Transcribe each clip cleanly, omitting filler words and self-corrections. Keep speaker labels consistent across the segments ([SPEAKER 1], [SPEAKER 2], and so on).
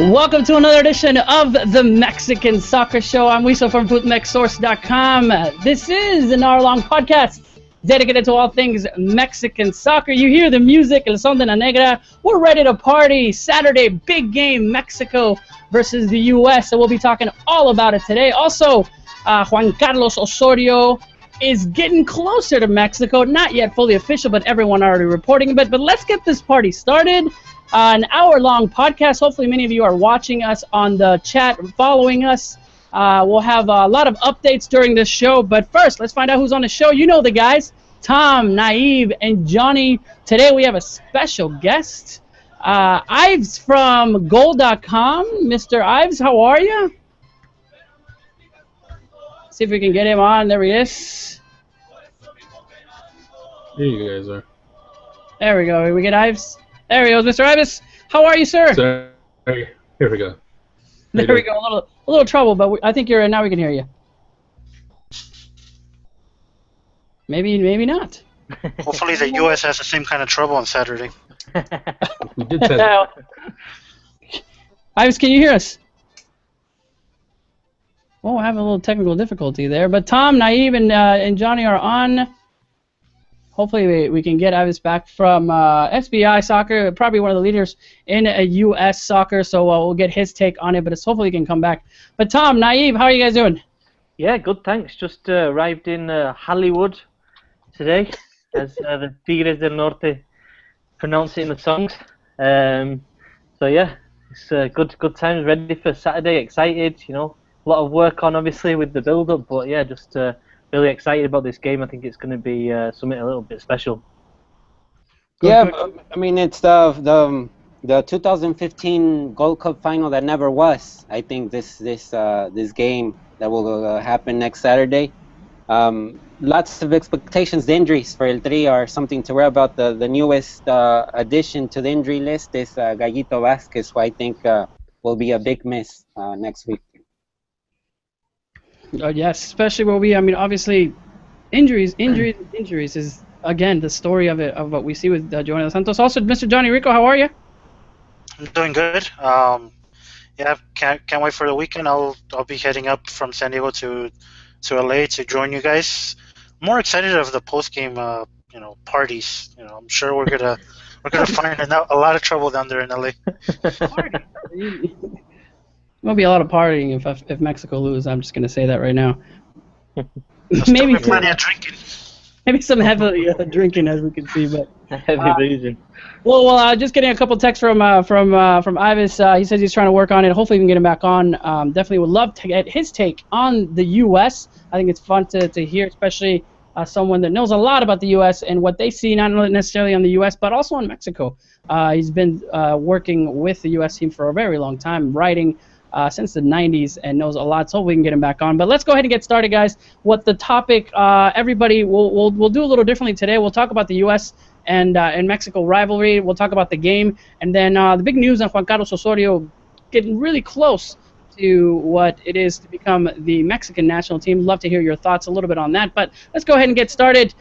[SPEAKER 1] Welcome to another edition of the Mexican Soccer Show. I'm Wiso from FootMexSource.com. This is an hour-long podcast dedicated to all things Mexican soccer. You hear the music, El Son de la Negra. We're ready to party. Saturday, big game, Mexico versus the U.S. So we'll be talking all about it today. Also, Juan Carlos Osorio is getting closer to Mexico. Not yet fully official, but everyone already reporting. But let's get this party started. An hour-long podcast. Hopefully many of you are watching us on the chat, following us. We'll have a lot of updates during this show. But first, let's find out who's on the show. You know the guys, Tom, Naive, and Johnny. Today we have a special guest, Ives from goal.com. Mr. Ives, how are you? See if we can get him on. There he is.
[SPEAKER 2] Here you guys are.
[SPEAKER 1] There we go. We get Ives. There he goes, Mr. Ives. How are you, sir?
[SPEAKER 2] Sorry. Here we go.
[SPEAKER 1] There we go. A little trouble, but I think you're. Now we can hear you. Maybe not.
[SPEAKER 3] Hopefully the U.S. has the same kind of trouble on Saturday.
[SPEAKER 2] We did test.
[SPEAKER 1] Ives, can you hear us? Oh, I have a little technical difficulty there. But Tom, Naive, and Johnny are on. Hopefully we can get Ives back from SBI Soccer, probably one of the leaders in U.S. soccer, so we'll get his take on it, but hopefully he can come back. But Tom, Naive, how are you guys doing?
[SPEAKER 4] Yeah, good, thanks. Just arrived in Hollywood today, as the Tigres del Norte pronounce it in the songs. So yeah, it's good times, ready for Saturday, excited, you know. A lot of work on, obviously, with the build-up, but yeah, just really excited about this game. I think it's going to be something a little bit special.
[SPEAKER 5] Yeah, I mean, it's the 2015 Gold Cup final that never was. I think this game that will happen next Saturday. Lots of expectations. The injuries for El Tri are something to worry about. The newest addition to the injury list is Gallito Vázquez, who I think will be a big miss next week.
[SPEAKER 1] Yes, especially I mean, obviously, injuries is, again, the story of what we see with Giovanni Dos Santos. Also, Mr. Johnny Rico, how are you?
[SPEAKER 3] I'm doing good. Yeah, can't wait for the weekend. I'll be heading up from San Diego to LA to join you guys. More excited of the post game, parties. I'm sure we're gonna find a lot of trouble down there in LA.
[SPEAKER 1] There'll be a lot of partying if Mexico loses. I'm just going to say that right now.
[SPEAKER 3] Maybe plenty of drinking.
[SPEAKER 1] Maybe some heavy drinking, as we can see, but
[SPEAKER 4] heavy boozing.
[SPEAKER 1] Well, just getting a couple texts from Ives. He says he's trying to work on it. Hopefully, we can get him back on. Definitely would love to get his take on the U.S. I think it's fun to hear, especially someone that knows a lot about the U.S. and what they see, not necessarily on the U.S. but also on Mexico. He's been working with the U.S. team for a very long time, writing. Since the 90s and knows a lot, so we can get him back on. But let's go ahead and get started, guys. What the topic, everybody, we'll do a little differently today. We'll talk about the U.S. and Mexico rivalry. We'll talk about the game. And then the big news on Juan Carlos Osorio getting really close to what it is to become the Mexican national team. Love to hear your thoughts a little bit on that. But let's go ahead and get started.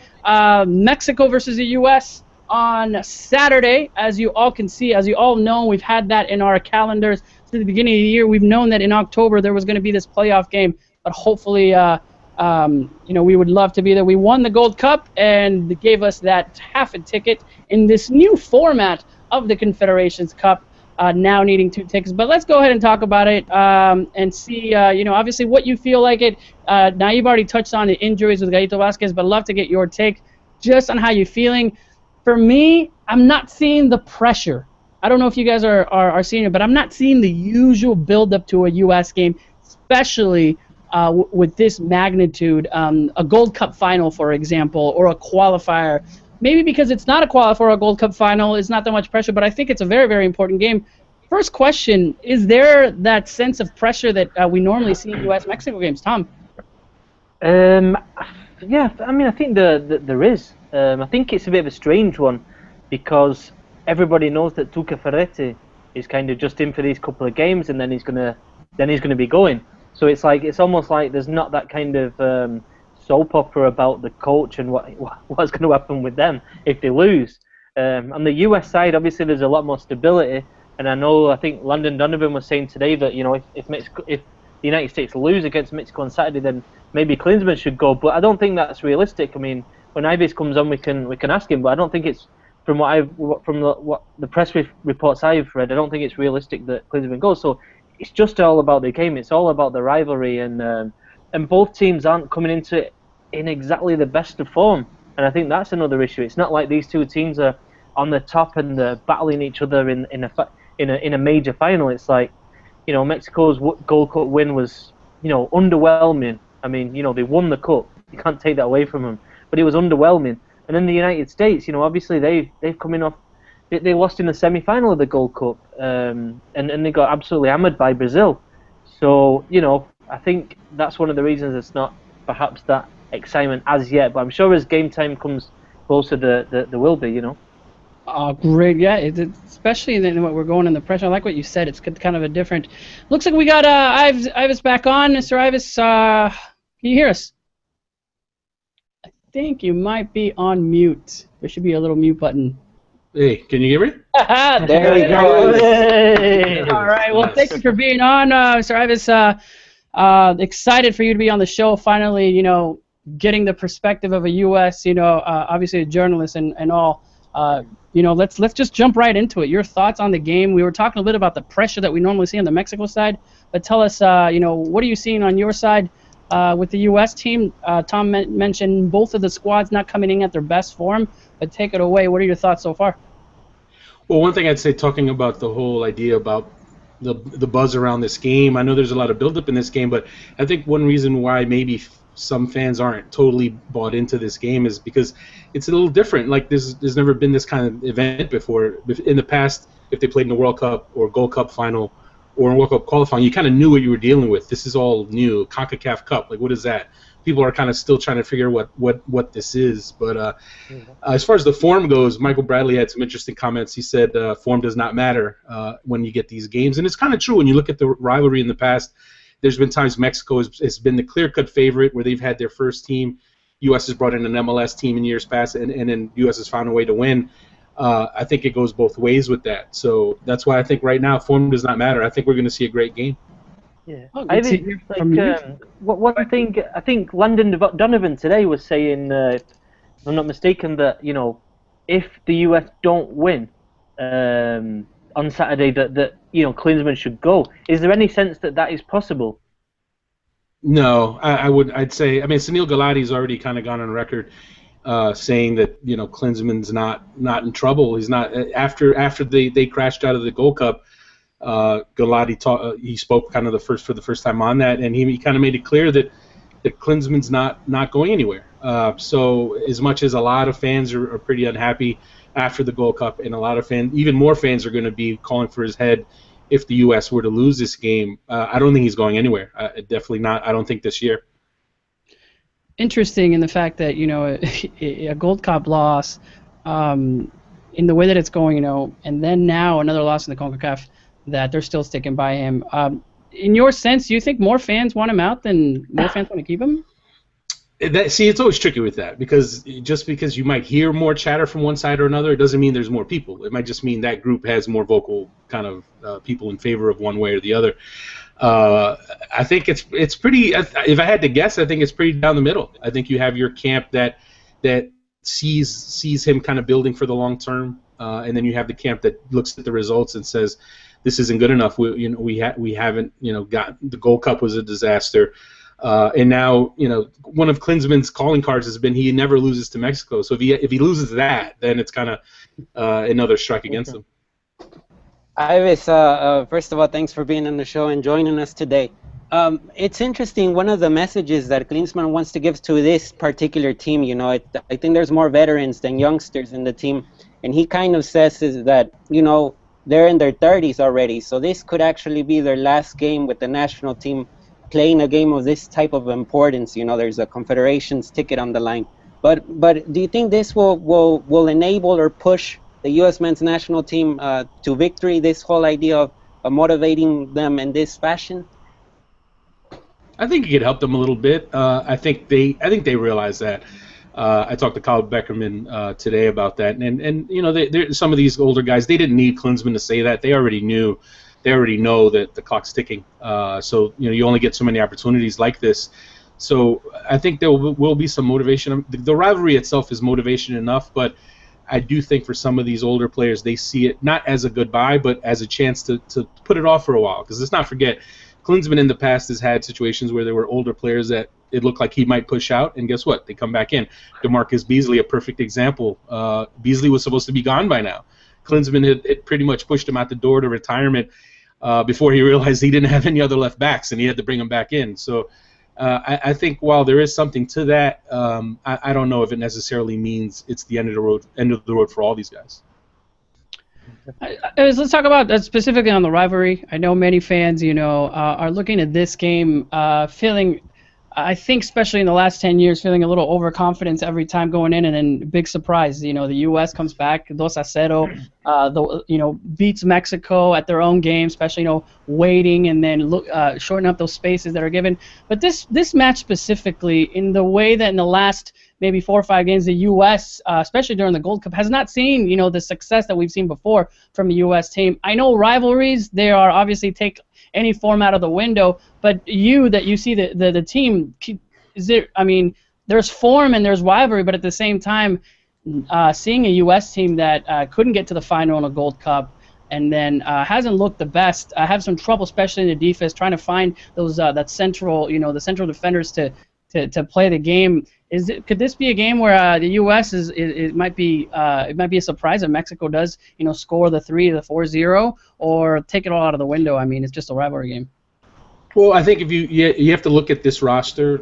[SPEAKER 1] Mexico versus the U.S. on Saturday. As you all can see, as you all know, we've had that in our calendars. To the beginning of the year, we've known that in October there was going to be this playoff game, but hopefully, we would love to be there. We won the Gold Cup, and they gave us that half a ticket in this new format of the Confederations Cup, now needing 2 tickets. But let's go ahead and talk about it and see, obviously what you feel like it. Naive already touched on the injuries with Gallito Vázquez, but I'd love to get your take just on how you're feeling. For me, I'm not seeing the pressure. I don't know if you guys are seeing it, but I'm not seeing the usual build-up to a U.S. game, especially with this magnitude. A Gold Cup final, for example, or a qualifier. Maybe because it's not a qualifier or a Gold Cup final, it's not that much pressure, but I think it's a very, very important game. First question, is there that sense of pressure that we normally see in U.S.-Mexico games? Tom?
[SPEAKER 4] Yeah, I mean, I think there is. I think it's a bit of a strange one because everybody knows that Tuca Ferretti is kind of just in for these couple of games, and then he's gonna be going. So it's almost like there's not that kind of soap opera about the coach and what's going to happen with them if they lose. On the US side, obviously there's a lot more stability, And I think Landon Donovan was saying today that if the United States lose against Mexico on Saturday, then maybe Klinsmann should go. But I don't think that's realistic. I mean, when Ives comes on, we can ask him, but I don't think it's from what the press reports I've read. I don't think it's realistic that Klinsmann goes. So it's just all about the game. It's all about the rivalry, and both teams aren't coming into it in exactly the best of form. And I think that's another issue. It's not like these two teams are on the top and they're battling each other in a major final. It's like, Mexico's Gold Cup win was, underwhelming. I mean, they won the cup. You can't take that away from them. But it was underwhelming. And then the United States, obviously they've come in off. They lost in the semi-final of the Gold Cup, and they got absolutely hammered by Brazil. So, I think that's one of the reasons it's not perhaps that excitement as yet. But I'm sure as game time comes closer, there will be,
[SPEAKER 1] Oh, great. Yeah, especially in what we're going in the pressure. I like what you said. It's kind of a different... Looks like we got Ives back on. Mr. Ives, can you hear us? I think you might be on mute. There should be a little mute button.
[SPEAKER 2] Hey, can you hear me?
[SPEAKER 5] There we go.
[SPEAKER 1] Hey. All right. Well, thank you for being on, Mr. Ives. Excited for you to be on the show. Finally, getting the perspective of a U.S., obviously a journalist and all. Let's just jump right into it. Your thoughts on the game. We were talking a bit about the pressure that we normally see on the Mexico side, but tell us, what are you seeing on your side with the U.S. team? Tom mentioned both of the squads not coming in at their best form, but take it away. What are your thoughts so far?
[SPEAKER 2] Well, one thing I'd say, talking about the whole idea about the buzz around this game, I know there's a lot of buildup in this game, but I think one reason why maybe some fans aren't totally bought into this game is because it's a little different. Like there's never been this kind of event before. In the past, if they played in the World Cup or Gold Cup final or in World Cup qualifying, you kind of knew what you were dealing with. This is all new. CONCACAF Cup, like what is that? People are kind of still trying to figure what this is. But as far as the form goes, Michael Bradley had some interesting comments. He said form does not matter when you get these games, and it's kind of true when you look at the rivalry in the past. There's been times Mexico has been the clear-cut favorite where they've had their first team. U.S. has brought in an MLS team in years past, and then U.S. has found a way to win. I think it goes both ways with that. So that's why I think right now form does not matter. I think we're going to see a great game.
[SPEAKER 4] Yeah, I think one thing I think Landon Donovan today was saying, if I'm not mistaken, that if the U.S. don't win on Saturday, that Klinsmann should go. Is there any sense that is possible?
[SPEAKER 2] No, I'd say. I mean, Sunil Gulati's already kind of gone on record saying that Klinsmann's not in trouble. He's not after they crashed out of the Gold Cup. Gulati he spoke kind of for the first time on that, and he kind of made it clear that Klinsmann's not going anywhere. So as much as a lot of fans are pretty unhappy after the Gold Cup, and a lot of even more fans are going to be calling for his head if the U.S. were to lose this game. I don't think he's going anywhere. Definitely not. I don't think this year.
[SPEAKER 1] Interesting in the fact that a Gold Cup loss, in the way that it's going, and then now another loss in the CONCACAF, that they're still sticking by him. In your sense, do you think more fans want him out than more fans want to keep him?
[SPEAKER 2] It's always tricky with that, because just because you might hear more chatter from one side or another, it doesn't mean there's more people. It might just mean that group has more vocal kind of people in favor of one way or the other. I think it's pretty. If I had to guess, I think it's pretty down the middle. I think you have your camp that sees him kind of building for the long term, and then you have the camp that looks at the results and says, this isn't good enough. We haven't got the Gold Cup was a disaster. And now, one of Klinsmann's calling cards has been he never loses to Mexico. So if he loses that, then it's kind of another strike against him.
[SPEAKER 5] Ives, first of all, thanks for being on the show and joining us today. It's interesting. One of the messages that Klinsmann wants to give to this particular team, I think there's more veterans than youngsters in the team, and he kind of says is that they're in their 30s already, so this could actually be their last game with the national team, playing a game of this type of importance. There's a confederations ticket on the line. But do you think this will enable or push the U.S. men's national team to victory, this whole idea of motivating them in this fashion?
[SPEAKER 2] I think it could help them a little bit. I think they realize that. I talked to Kyle Beckerman today about that, and you know, some of these older guys, they didn't need Klinsmann to say that. They already knew, they already know that the clock's ticking. So you know, you only get so many opportunities like this. So I think there will be some motivation. The rivalry itself is motivation enough, but I do think for some of these older players, they see it not as a goodbye, but as a chance to put it off for a while. Because let's not forget, Klinsmann in the past has had situations where there were older players that it looked like he might push out, and guess what? They come back in. DeMarcus Beasley, a perfect example. Beasley was supposed to be gone by now. Klinsmann had pretty much pushed him out the door to retirement before he realized he didn't have any other left backs, and he had to bring him back in. So I think while there is something to that, I don't know if it necessarily means it's the end of the road for all these guys.
[SPEAKER 1] Let's talk about that specifically on the rivalry. I know many fans, are looking at this game feeling, I think especially in the last 10 years, feeling a little overconfidence every time going in, and then big surprise, the U.S. comes back, 2-0, beats Mexico at their own game, especially, waiting and then shorten up those spaces that are given. But this match specifically, in the way that in the last maybe 4 or 5 games, the U.S., especially during the Gold Cup, has not seen, the success that we've seen before from the U.S. team. I know rivalries, they are obviously take any form out of the window, but you see the team, there's form and there's rivalry, but at the same time, seeing a U.S. team that couldn't get to the final in a Gold Cup and then hasn't looked the best, have some trouble, especially in the defense, trying to find those the central defenders to play the game. Could this be a game where the U.S. it might be a surprise if Mexico does score the 3, the 4-0, or take it all out of the window? It's just a rivalry game.
[SPEAKER 2] Well, I think if you have to look at this roster,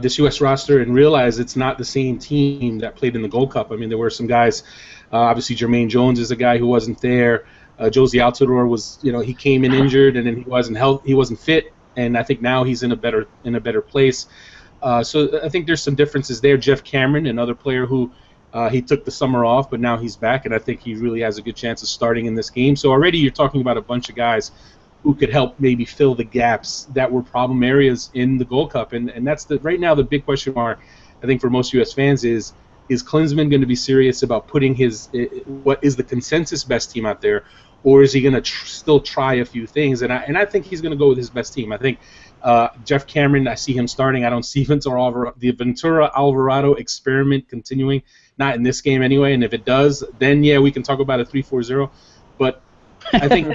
[SPEAKER 2] this U.S. roster, and realize it's not the same team that played in the Gold Cup. There were some guys. Obviously, Jermaine Jones is a guy who wasn't there. Josie Altidore was, he came in injured, and then he wasn't fit, and I think now he's in a better place. So I think there's some differences there. Jeff Cameron, another player who he took the summer off, but now he's back, and I think he really has a good chance of starting in this game. So already you're talking about a bunch of guys who could help maybe fill the gaps that were problem areas in the Gold Cup. And that's right now the big question mark, I think, for most U.S. fans is Klinsmann going to be serious about putting what is the consensus best team out there, or is he going to still try a few things? And I think he's going to go with his best team. I think Jeff Cameron, I see him starting. I don't see the Ventura Alvarado experiment continuing, not in this game anyway. And if it does, then yeah, we can talk about a 3-4-0. But I think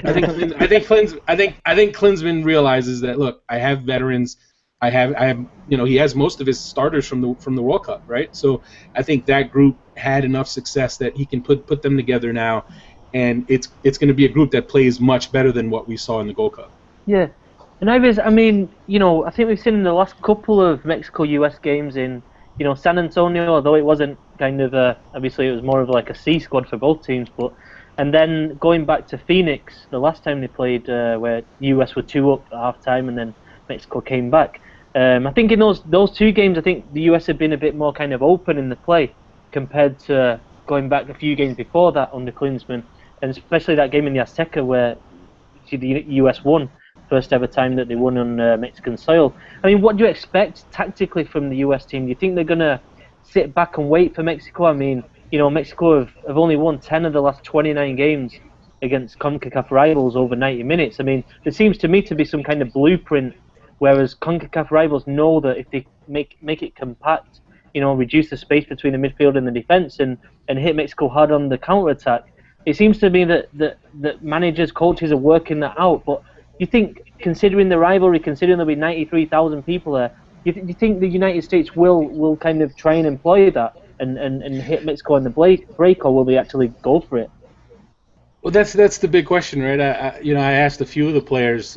[SPEAKER 2] Klinsmann realizes that, look, I have veterans. I have he has most of his starters from the World Cup, right? So I think that group had enough success that he can put them together now, and it's going to be a group that plays much better than what we saw in the Gold Cup.
[SPEAKER 4] Yeah. And Ives, I think we've seen in the last couple of Mexico-US games in, San Antonio, although it wasn't kind of obviously it was more of like a C squad for both teams, and then going back to Phoenix, the last time they played, where US were 2 up at half-time and then Mexico came back. I think in those 2 games, I think the US had been a bit more kind of open in the play compared to going back a few games before that under Klinsmann, and especially that game in the Azteca where the US won. First ever time that they won on Mexican soil. What do you expect tactically from the US team? Do you think they're going to sit back and wait for Mexico? Mexico have only won 10 of the last 29 games against CONCACAF rivals over 90 minutes. There seems to me to be some kind of blueprint, whereas CONCACAF rivals know that if they make it compact, reduce the space between the midfield and the defense and hit Mexico hard on the counter-attack, it seems to me that managers, coaches are working that out. But you think, considering the rivalry, considering there'll be 93,000 people there, you think the United States will kind of try and employ that and hit Mexico on the break, or will they actually go for it?
[SPEAKER 2] Well, that's the big question, right? I asked a few of the players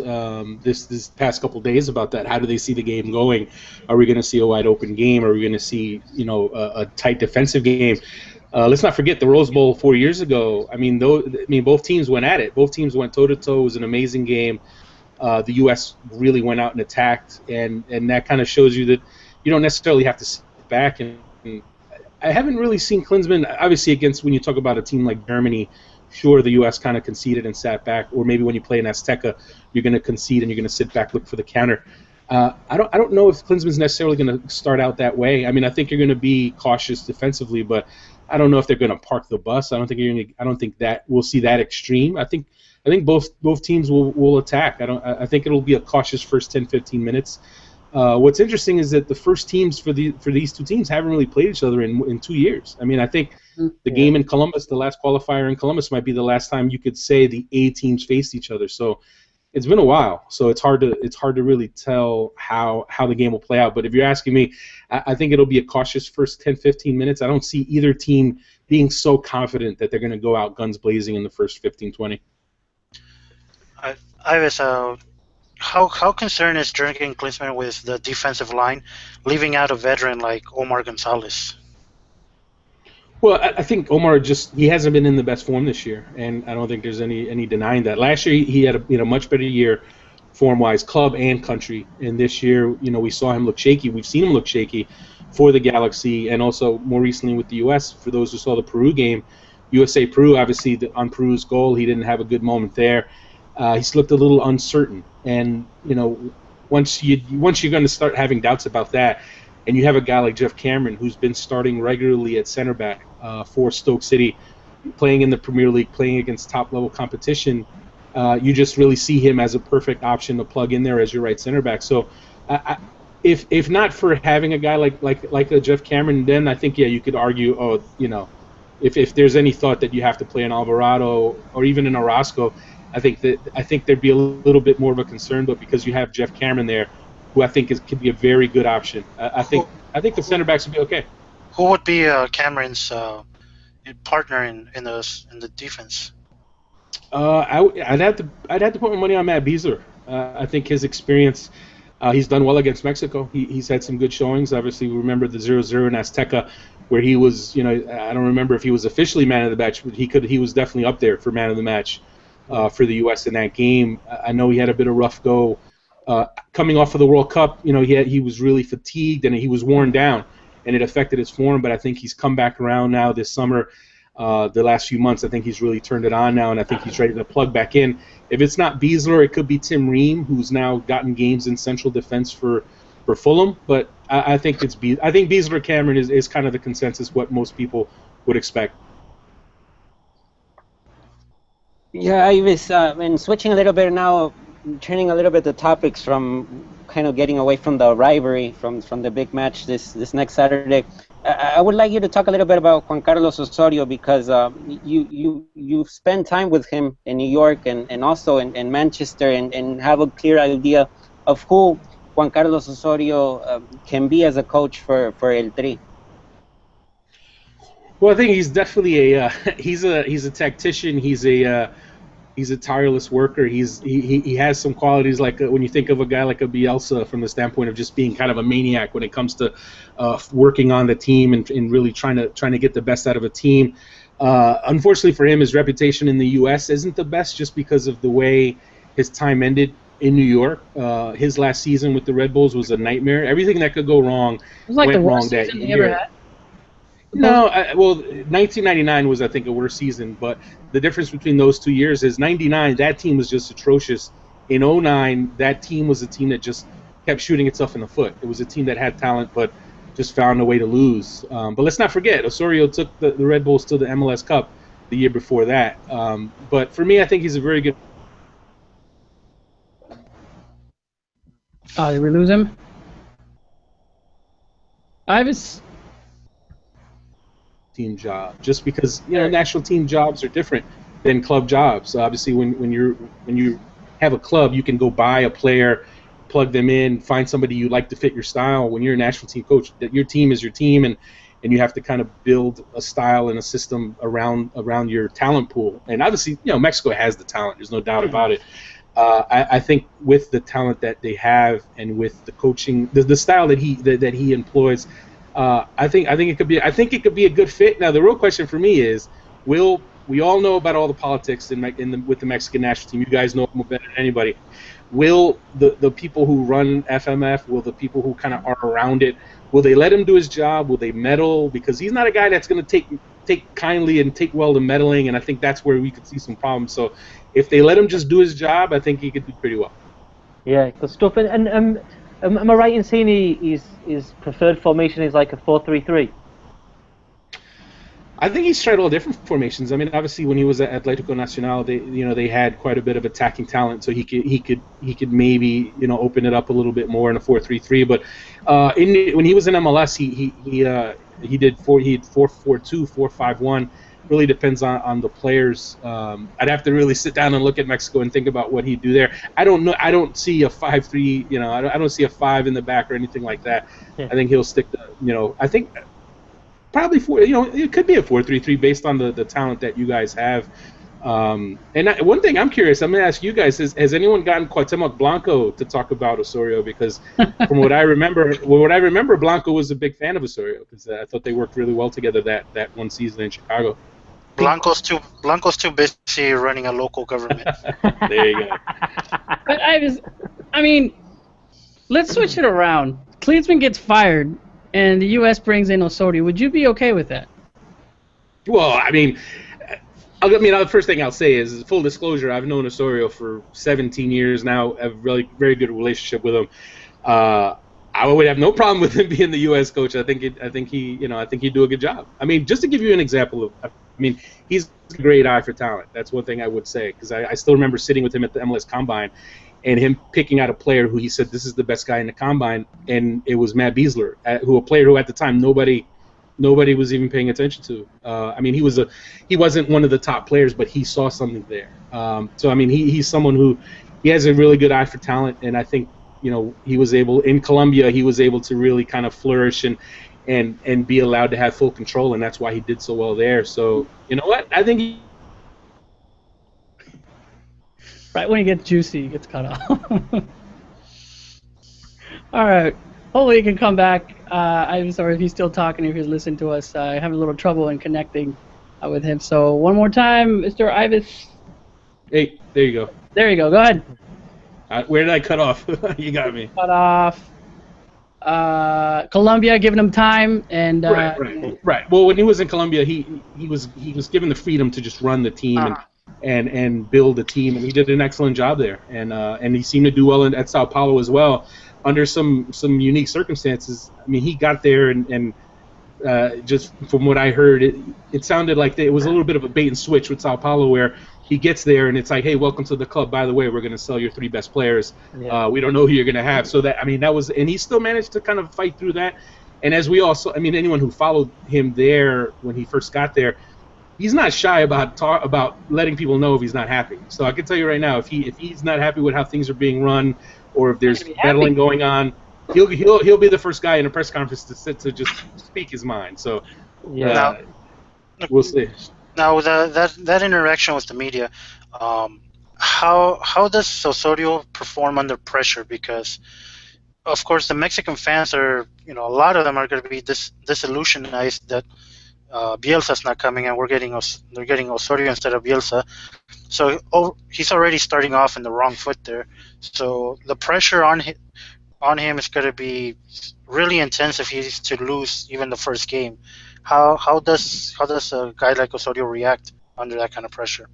[SPEAKER 2] this past couple days about that. How do they see the game going? Are we going to see a wide open game? Are we going to see a tight defensive game? Let's not forget the Rose Bowl 4 years ago. Both teams went at it. Both teams went toe-to-toe. It was an amazing game. The U.S. really went out and attacked, and that kind of shows you that you don't necessarily have to sit back. And I haven't really seen Klinsmann, obviously, against when you talk about a team like Germany, sure, the U.S. kind of conceded and sat back, or maybe when you play in Azteca, you're going to concede and you're going to sit back, look for the counter. I don't know if Klinsmann's necessarily going to start out that way. I mean, I think you're going to be cautious defensively, but I don't know if they're going to park the bus. I don't think that we'll see that extreme. I think both teams will attack. I think it'll be a cautious first 10, 15 minutes. What's interesting is that the first teams for these two teams haven't really played each other in 2 years. I mean, I think the game in Columbus, the last qualifier in Columbus, might be the last time you could say the A teams faced each other. So it's been a while, so it's hard to really tell how the game will play out. But if you're asking me, I think it'll be a cautious first 10, 15 minutes. I don't see either team being so confident that they're going to go out guns blazing in the first 15, 20.
[SPEAKER 3] Ives, how concerned is Jurgen Klinsmann with the defensive line, leaving out a veteran like Omar Gonzalez?
[SPEAKER 2] Well, I think Omar he hasn't been in the best form this year, and I don't think there's any denying that. Last year he had a much better year form-wise, club and country, and this year we saw him look shaky. We've seen him look shaky for the Galaxy, and also more recently with the U.S. For those who saw the Peru game, U.S.A. Peru, obviously on Peru's goal, he didn't have a good moment there. He's looked a little uncertain, and once you're going to start having doubts about that, and you have a guy like Jeff Cameron who's been starting regularly at center back for Stoke City, playing in the Premier League, playing against top-level competition, you just really see him as a perfect option to plug in there as your right center back. So if not for having a guy like a Jeff Cameron, then I think, you could argue, if there's any thought that you have to play an Alvarado or even an Orozco, I think there'd be a little bit more of a concern. But because you have Jeff Cameron there, who I think could be a very good option, I think the center backs would be okay.
[SPEAKER 3] Who would be Cameron's partner in the defense?
[SPEAKER 2] I'd have to put my money on Matt Beasler. I think his experience, he's done well against Mexico. He's had some good showings. Obviously, we remember the 0-0 in Azteca, where he was, I don't remember if he was officially man of the match, but he was definitely up there for man of the match for the U.S. in that game. I know he had a bit of rough go coming off of the World Cup. He was really fatigued and he was worn down, and it affected his form. But I think he's come back around now this summer. The last few months, I think he's really turned it on now, and I think he's ready to plug back in. If it's not Beasler, it could be Tim Ream, who's now gotten games in central defense for Fulham. But I think Beasler Cameron is kind of the consensus, what most people would expect.
[SPEAKER 5] Yeah, Ives, and switching a little bit now, turning a little bit the topics from kind of getting away from the rivalry from the big match this next Saturday. I would like you to talk a little bit about Juan Carlos Osorio, because you spent time with him in New York and also in Manchester, and have a clear idea of who Juan Carlos Osorio can be as a coach for El Tri.
[SPEAKER 2] Well, I think he's definitely he's a tactician. He's a tireless worker. He has some qualities like when you think of a guy like a Bielsa, from the standpoint of just being kind of a maniac when it comes to working on the team and really trying to get the best out of a team. Unfortunately for him, his reputation in the U.S. isn't the best, just because of the way his time ended in New York. His last season with the Red Bulls was a nightmare. Everything that could go wrong went wrong that year. No, well, 1999 was, I think, a worse season, but the difference between those 2 years is 99, that team was just atrocious. In 09, that team was a team that just kept shooting itself in the foot. It was a team that had talent, but just found a way to lose. But let's not forget, Osorio took the Red Bulls to the MLS Cup the year before that. But for me, I think he's a very good...
[SPEAKER 1] Did we lose him? Ives?
[SPEAKER 2] Team job, just because national team jobs are different than club jobs. Obviously, when you have a club, you can go buy a player, plug them in, find somebody you like to fit your style. When you're a national team coach, your team is your team, and you have to kind of build a style and a system around your talent pool. And obviously, Mexico has the talent. There's no doubt about it. I think with the talent that they have and with the coaching, the style that he employs, I think it could be a good fit. Now, the real question for me is, we all know about all the politics with the Mexican national team. You guys know better than anybody. Will the people who run FMF, will the people who kind of are around it, will they let him do his job? Will they meddle? Because he's not a guy that's going to take kindly and take well to meddling, and I think that's where we could see some problems. So if they let him just do his job, I think he could do pretty well.
[SPEAKER 4] Yeah, good stuff. And Am I right in saying his preferred formation is like a 4-3-3?
[SPEAKER 2] I think he's tried all different formations. I mean, obviously, when he was at Atlético Nacional, they had quite a bit of attacking talent, so he could maybe open it up a little bit more in a 4-3-3. But when he was in MLS, he did 4-4-2, 4-5-1. Really depends on the players. I'd have to really sit down and look at Mexico and think about what he'd do there. I don't know. I don't see a 5-3. I don't see a 5 in the back or anything like that.
[SPEAKER 4] Yeah.
[SPEAKER 2] I think he'll stick to. I think. Probably it could be a 4-3-3 based on the talent that you guys have. And one thing I'm curious, I'm going to ask you guys: has anyone gotten Cuauhtemoc Blanco to talk about Osorio? Because from what I remember, Blanco was a big fan of Osorio because I thought they worked really well together that one season in Chicago.
[SPEAKER 3] Blanco's too busy running a local government.
[SPEAKER 2] There you go.
[SPEAKER 1] But I mean, let's switch it around. Klinsmann gets fired, and the U.S. brings in Osorio. Would you be okay with that?
[SPEAKER 2] Well, I mean, the first thing I'll say is full disclosure. I've known Osorio for 17 years now. I have a really very good relationship with him. I would have no problem with him being the U.S. coach. I think he'd do a good job. I mean, just to give you an example he's a great eye for talent. That's one thing I would say because I still remember sitting with him at the MLS Combine and him picking out a player who he said this is the best guy in the Combine, and it was Matt Beasler, a player who at the time nobody was even paying attention to. He wasn't one of the top players, but he saw something there. So he's someone who he has a really good eye for talent, and I think he was able in Colombia. He was able to really kind of flourish and be allowed to have full control, and that's why he did so well there. So you know what? I think
[SPEAKER 1] right when he gets juicy, he gets cut off. All right. Hopefully he can come back. I'm sorry if he's still talking, if he's listening to us. I have a little trouble in connecting with him. So one more time, Mr. Ives.
[SPEAKER 2] Hey, there you go.
[SPEAKER 1] There you go. Go ahead.
[SPEAKER 2] Where did I cut off? You got me.
[SPEAKER 1] Cut off. Colombia giving him time and
[SPEAKER 2] right. Well, when he was in Colombia, he was given the freedom to just run the team and build the team, and he did an excellent job there. And he seemed to do well at Sao Paulo as well, under some unique circumstances. I mean, he got there and just from what I heard, it sounded like it was a little bit of a bait and switch with Sao Paulo, where he gets there and it's like, hey, welcome to the club. By the way, we're going to sell your 3 best players. Yeah. We don't know who you're going to have. So that was, and he still managed to kind of fight through that. And as we also, anyone who followed him there when he first got there, he's not shy about letting people know if he's not happy. So I can tell you right now, if he's not happy with how things are being run, or if there's battling going on, he'll be the first guy in a press conference to just speak his mind. So we'll see.
[SPEAKER 3] Now that interaction with the media, how does Osorio perform under pressure? Because of course the Mexican fans are, a lot of them are going to be disillusionized that Bielsa's not coming and they're getting Osorio instead of Bielsa. So he's already starting off in the wrong foot there. So the pressure on him is going to be really intense if he's to lose even the first game. How does a guy like Osorio react under that kind of pressure?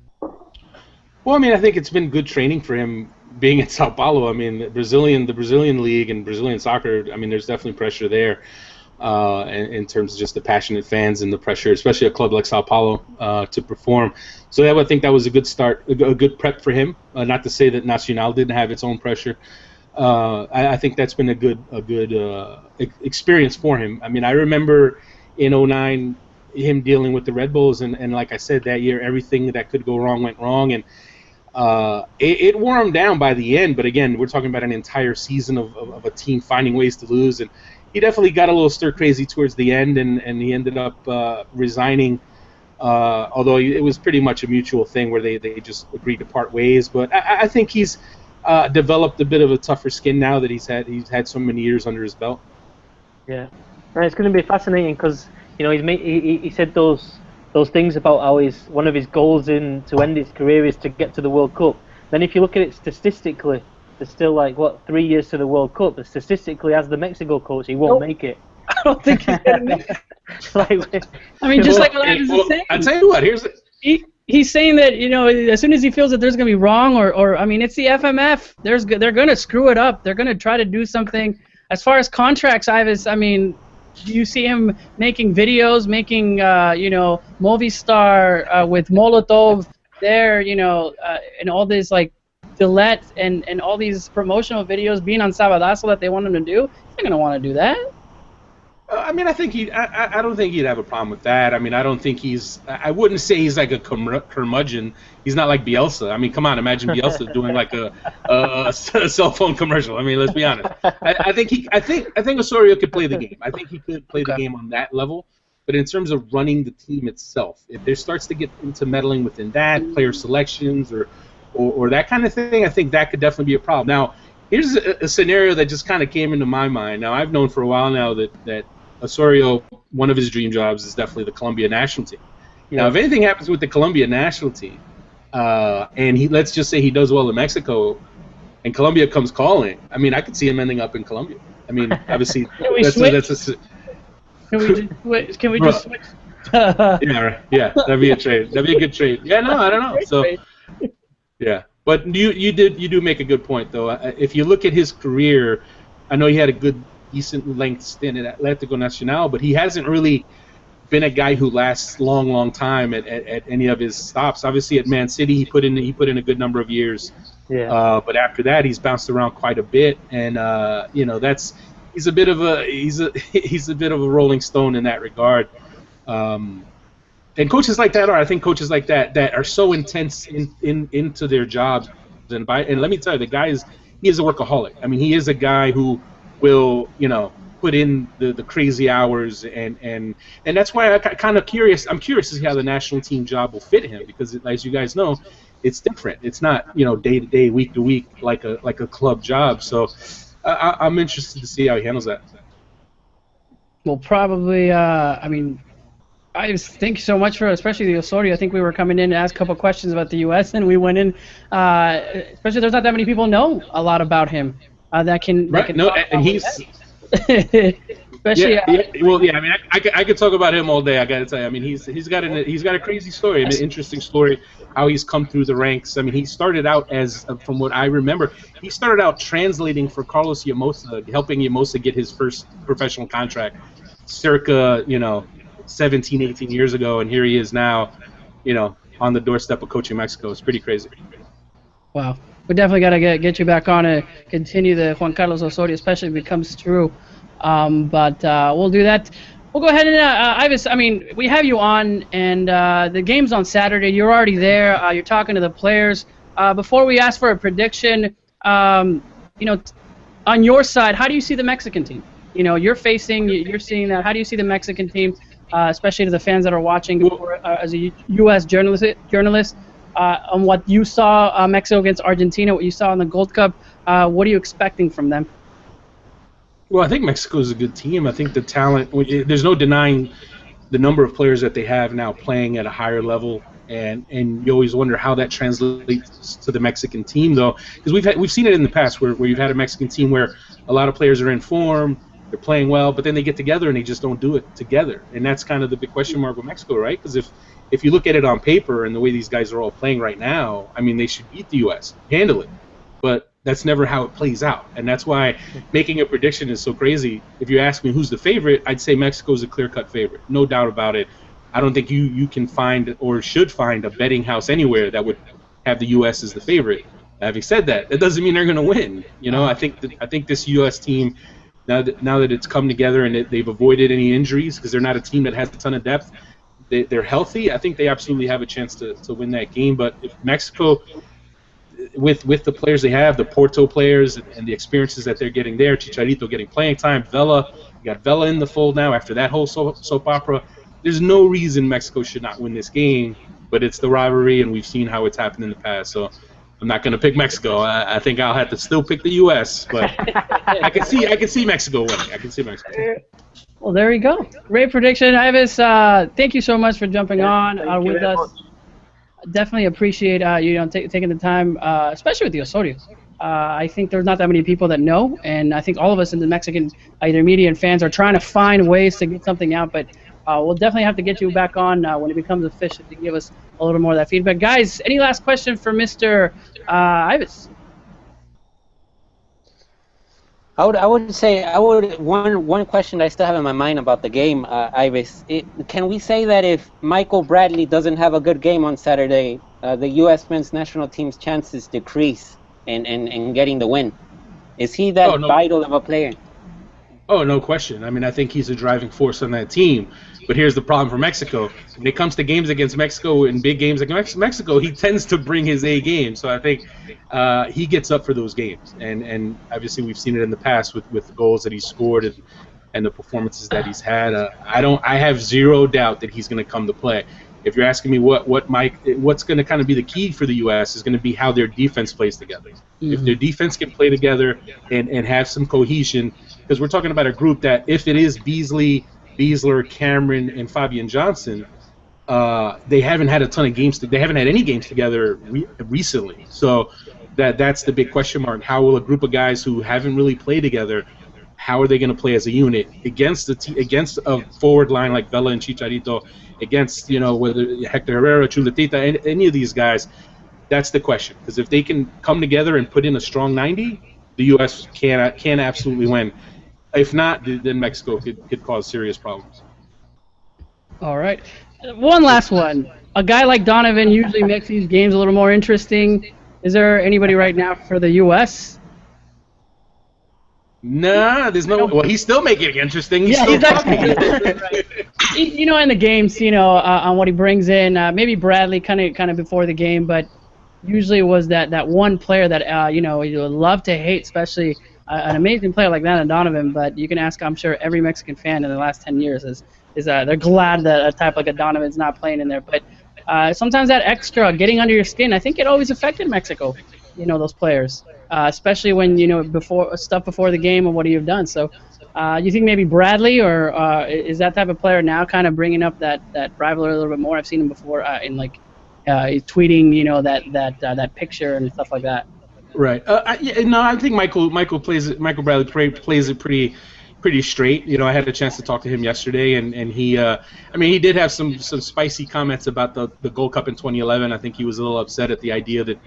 [SPEAKER 2] Well, I think it's been good training for him being in Sao Paulo. The Brazilian league and Brazilian soccer, there's definitely pressure there in terms of just the passionate fans and the pressure, especially a club like Sao Paulo to perform. So I think that was a good start, a good prep for him. Not to say that Nacional didn't have its own pressure. I think that's been a good experience for him. I remember in 2009 him dealing with the Red Bulls, and like I said, that year everything that could go wrong went wrong, and it wore him down by the end. But again, we're talking about an entire season of a team finding ways to lose, and he definitely got a little stir crazy towards the end, and he ended up resigning, although it was pretty much a mutual thing where they just agreed to part ways. But I think he's developed a bit of a tougher skin now that he's had so many years under his belt.
[SPEAKER 4] Yeah, and it's going to be fascinating because he said those things about how one of his goals to end his career is to get to the World Cup. Then if you look at it statistically, there's still 3 years to the World Cup. But statistically, as the Mexico coach, he won't make it.
[SPEAKER 1] I don't think he's going to make it. Just like what I was saying.
[SPEAKER 2] I'll tell you what.
[SPEAKER 1] he's saying that, as soon as he feels that there's going to be wrong, or I mean, it's the FMF. They're going to screw it up. They're going to try to do something. As far as contracts, Ives, I mean, do you see him making videos, making, Movistar with Molotov there, and all this, like, Gillette and all these promotional videos being on Sabadazo that they want him to do? He's not going to want to do that.
[SPEAKER 2] I mean, I think I don't think he'd have a problem with that. I mean, I don't think I wouldn't say he's like a curmudgeon. He's not like Bielsa. I mean, come on, imagine Bielsa doing like a cell phone commercial. I mean, let's be honest. I think Osorio could play the game. I think he could play the game on that level. But in terms of running the team itself, if there starts to get into meddling within that, player selections or that kind of thing, I think that could definitely be a problem. Now, here's a scenario that just kind of came into my mind. Now, I've known for a while now that Osorio, one of his dream jobs is definitely the Colombia national team. Yeah. Now, if anything happens with the Colombia national team, and let's just say he does well in Mexico, and Colombia comes calling, I mean, I could see him ending up in Colombia. I mean, obviously,
[SPEAKER 1] can we just switch?
[SPEAKER 2] Yeah, that'd be a trade. That'd be a good trade. Yeah, no, I don't know. So, yeah. But you do make a good point, though. If you look at his career, I know he had a decent length stint at Atlético Nacional, but he hasn't really been a guy who lasts long time at any of his stops. Obviously, at Man City, he put in a good number of years. Yeah. But after that, he's bounced around quite a bit, and he's a bit of a rolling stone in that regard. And coaches like that I think coaches like that are so intense into their jobs, and let me tell you, he is a workaholic. I mean, he is a guy who will, put in the crazy hours, and that's why I'm curious to see how the national team job will fit him, because as you guys know, it's different. It's not, day to day, week to week like a club job. So I'm interested to see how he handles that.
[SPEAKER 1] Well, probably. I mean, I just thank you so much for, especially the Osorio. I think we were coming in to ask a couple questions about the U.S. and we went in. Especially, there's not that many people know a lot about him. That can
[SPEAKER 2] no, and he's
[SPEAKER 1] especially.
[SPEAKER 2] Well, I mean, I could talk about him all day. I got to tell you. I mean, he's got a crazy story, an interesting story. How he's come through the ranks. I mean, he started out as, from what I remember, he started out translating for Carlos Llamosa, helping Llamosa get his first professional contract, circa 17, 18 years ago, and here he is now, on the doorstep of coaching Mexico. It's pretty crazy.
[SPEAKER 1] Wow. We definitely got to get you back on and continue the Juan Carlos Osorio, especially if it comes through. But we'll do that. We'll go ahead and, Ives, I mean, we have you on, and the game's on Saturday. You're already there. You're talking to the players. Before we ask for a prediction, on your side, how do you see the Mexican team? You're seeing that. How do you see the Mexican team, especially to the fans that are watching as a U.S. journalist? On what you saw Mexico against Argentina, what you saw in the Gold Cup, what are you expecting from them?
[SPEAKER 2] Well, I think Mexico is a good team. I think the talent, there's no denying the number of players that they have now playing at a higher level, and you always wonder how that translates to the Mexican team, though, because we've seen it in the past where you've had a Mexican team where a lot of players are in form, they're playing well, but then they get together and they just don't do it together, and that's kind of the big question mark with Mexico, right? Because if you look at it on paper and the way these guys are all playing right now, I mean, they should beat the U.S., handle it, but that's never how it plays out, and that's why making a prediction is so crazy. If you ask me who's the favorite, I'd say Mexico's a clear-cut favorite, no doubt about it. I don't think you can find or should find a betting house anywhere that would have the U.S. as the favorite. Having said that, that doesn't mean they're going to win. I think this U.S. team, now that it's come together and they've avoided any injuries, because they're not a team that has a ton of depth, they're healthy. I think they absolutely have a chance to win that game. But if Mexico, with the players they have, the Porto players and the experiences that they're getting there, Chicharito getting playing time, Vela, you got Vela in the fold now after that whole soap opera, there's no reason Mexico should not win this game, but it's the rivalry, and we've seen how it's happened in the past. So I'm not going to pick Mexico. I think I'll have to still pick the U.S., but I can see Mexico winning. I can see Mexico.
[SPEAKER 1] Well, there you go. Great prediction, Ives. Thank you so much for jumping on with us. Much. Definitely appreciate taking the time, especially with the Osorio. I think there's not that many people that know, and I think all of us in the Mexican either media and fans are trying to find ways to get something out, but we'll definitely have to get you back on when it becomes official to give us a little more of that feedback. Guys, any last question for Mr. Ives?
[SPEAKER 5] One question that I still have in my mind about the game, Ives. Can we say that if Michael Bradley doesn't have a good game on Saturday, the U.S. men's national team's chances decrease in getting the win? Is he that vital of a player?
[SPEAKER 2] Oh, no question. I mean, I think he's a driving force on that team. But here's the problem for Mexico. When it comes to games against Mexico and big games against Mexico, he tends to bring his A game. So I think he gets up for those games. And obviously we've seen it in the past with the goals that he's scored and the performances that he's had. I have zero doubt that he's going to come to play. If you're asking me what's going to kind of be the key for the U.S. is going to be how their defense plays together. Mm-hmm. If their defense can play together and have some cohesion, because we're talking about a group that if it is Beasley, Beasler, Cameron, and Fabian Johnson, they haven't had a ton of games. They haven't had any games together recently. So that's the big question mark. How will a group of guys who haven't really played together, how are they going to play as a unit against a forward line like Vela and Chicharito, against whether Hector Herrera, Chuletita, any of these guys? That's the question. Because if they can come together and put in a strong 90, the U.S. can absolutely win. If not, then Mexico could cause serious problems.
[SPEAKER 1] All right. One last one. A guy like Donovan usually makes these games a little more interesting. Is there anybody right now for the U.S.?
[SPEAKER 2] Nah, there's no. Well, he's still making it interesting. He's still talking.
[SPEAKER 1] Right. In the games, on what he brings in, maybe Bradley kind of before the game, but usually was that one player that you would love to hate, especially an amazing player like that, Donovan. But you can ask, I'm sure, every Mexican fan in the last 10 years is they're glad that a type like a Donovan's not playing in there. But sometimes that extra getting under your skin, I think it always affected Mexico. Those players, especially when before the game and what you've done. So, you think maybe Bradley or is that type of player now kind of bringing up that rivalry a little bit more? I've seen him before in tweeting, that picture and stuff like that.
[SPEAKER 2] Right. I think Michael Bradley plays it pretty straight. I had a chance to talk to him yesterday, and he, he did have some spicy comments about the Gold Cup in 2011. I think he was a little upset at the idea that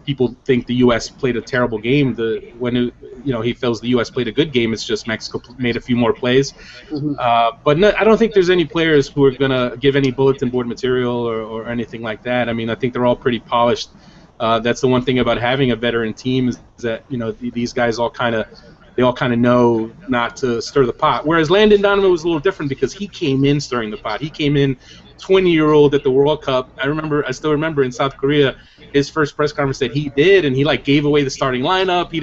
[SPEAKER 2] people think the U.S. played a terrible game. He feels the U.S. played a good game. It's just Mexico made a few more plays. Mm-hmm. I don't think there's any players who are going to give any bulletin board material or anything like that. I think they're all pretty polished. That's the one thing about having a veteran team is that these guys all kind of know not to stir the pot. Whereas Landon Donovan was a little different because he came in stirring the pot. He came in 20-year-old at the World Cup. I still remember in South Korea, his first press conference that he did, and he gave away the starting lineup. He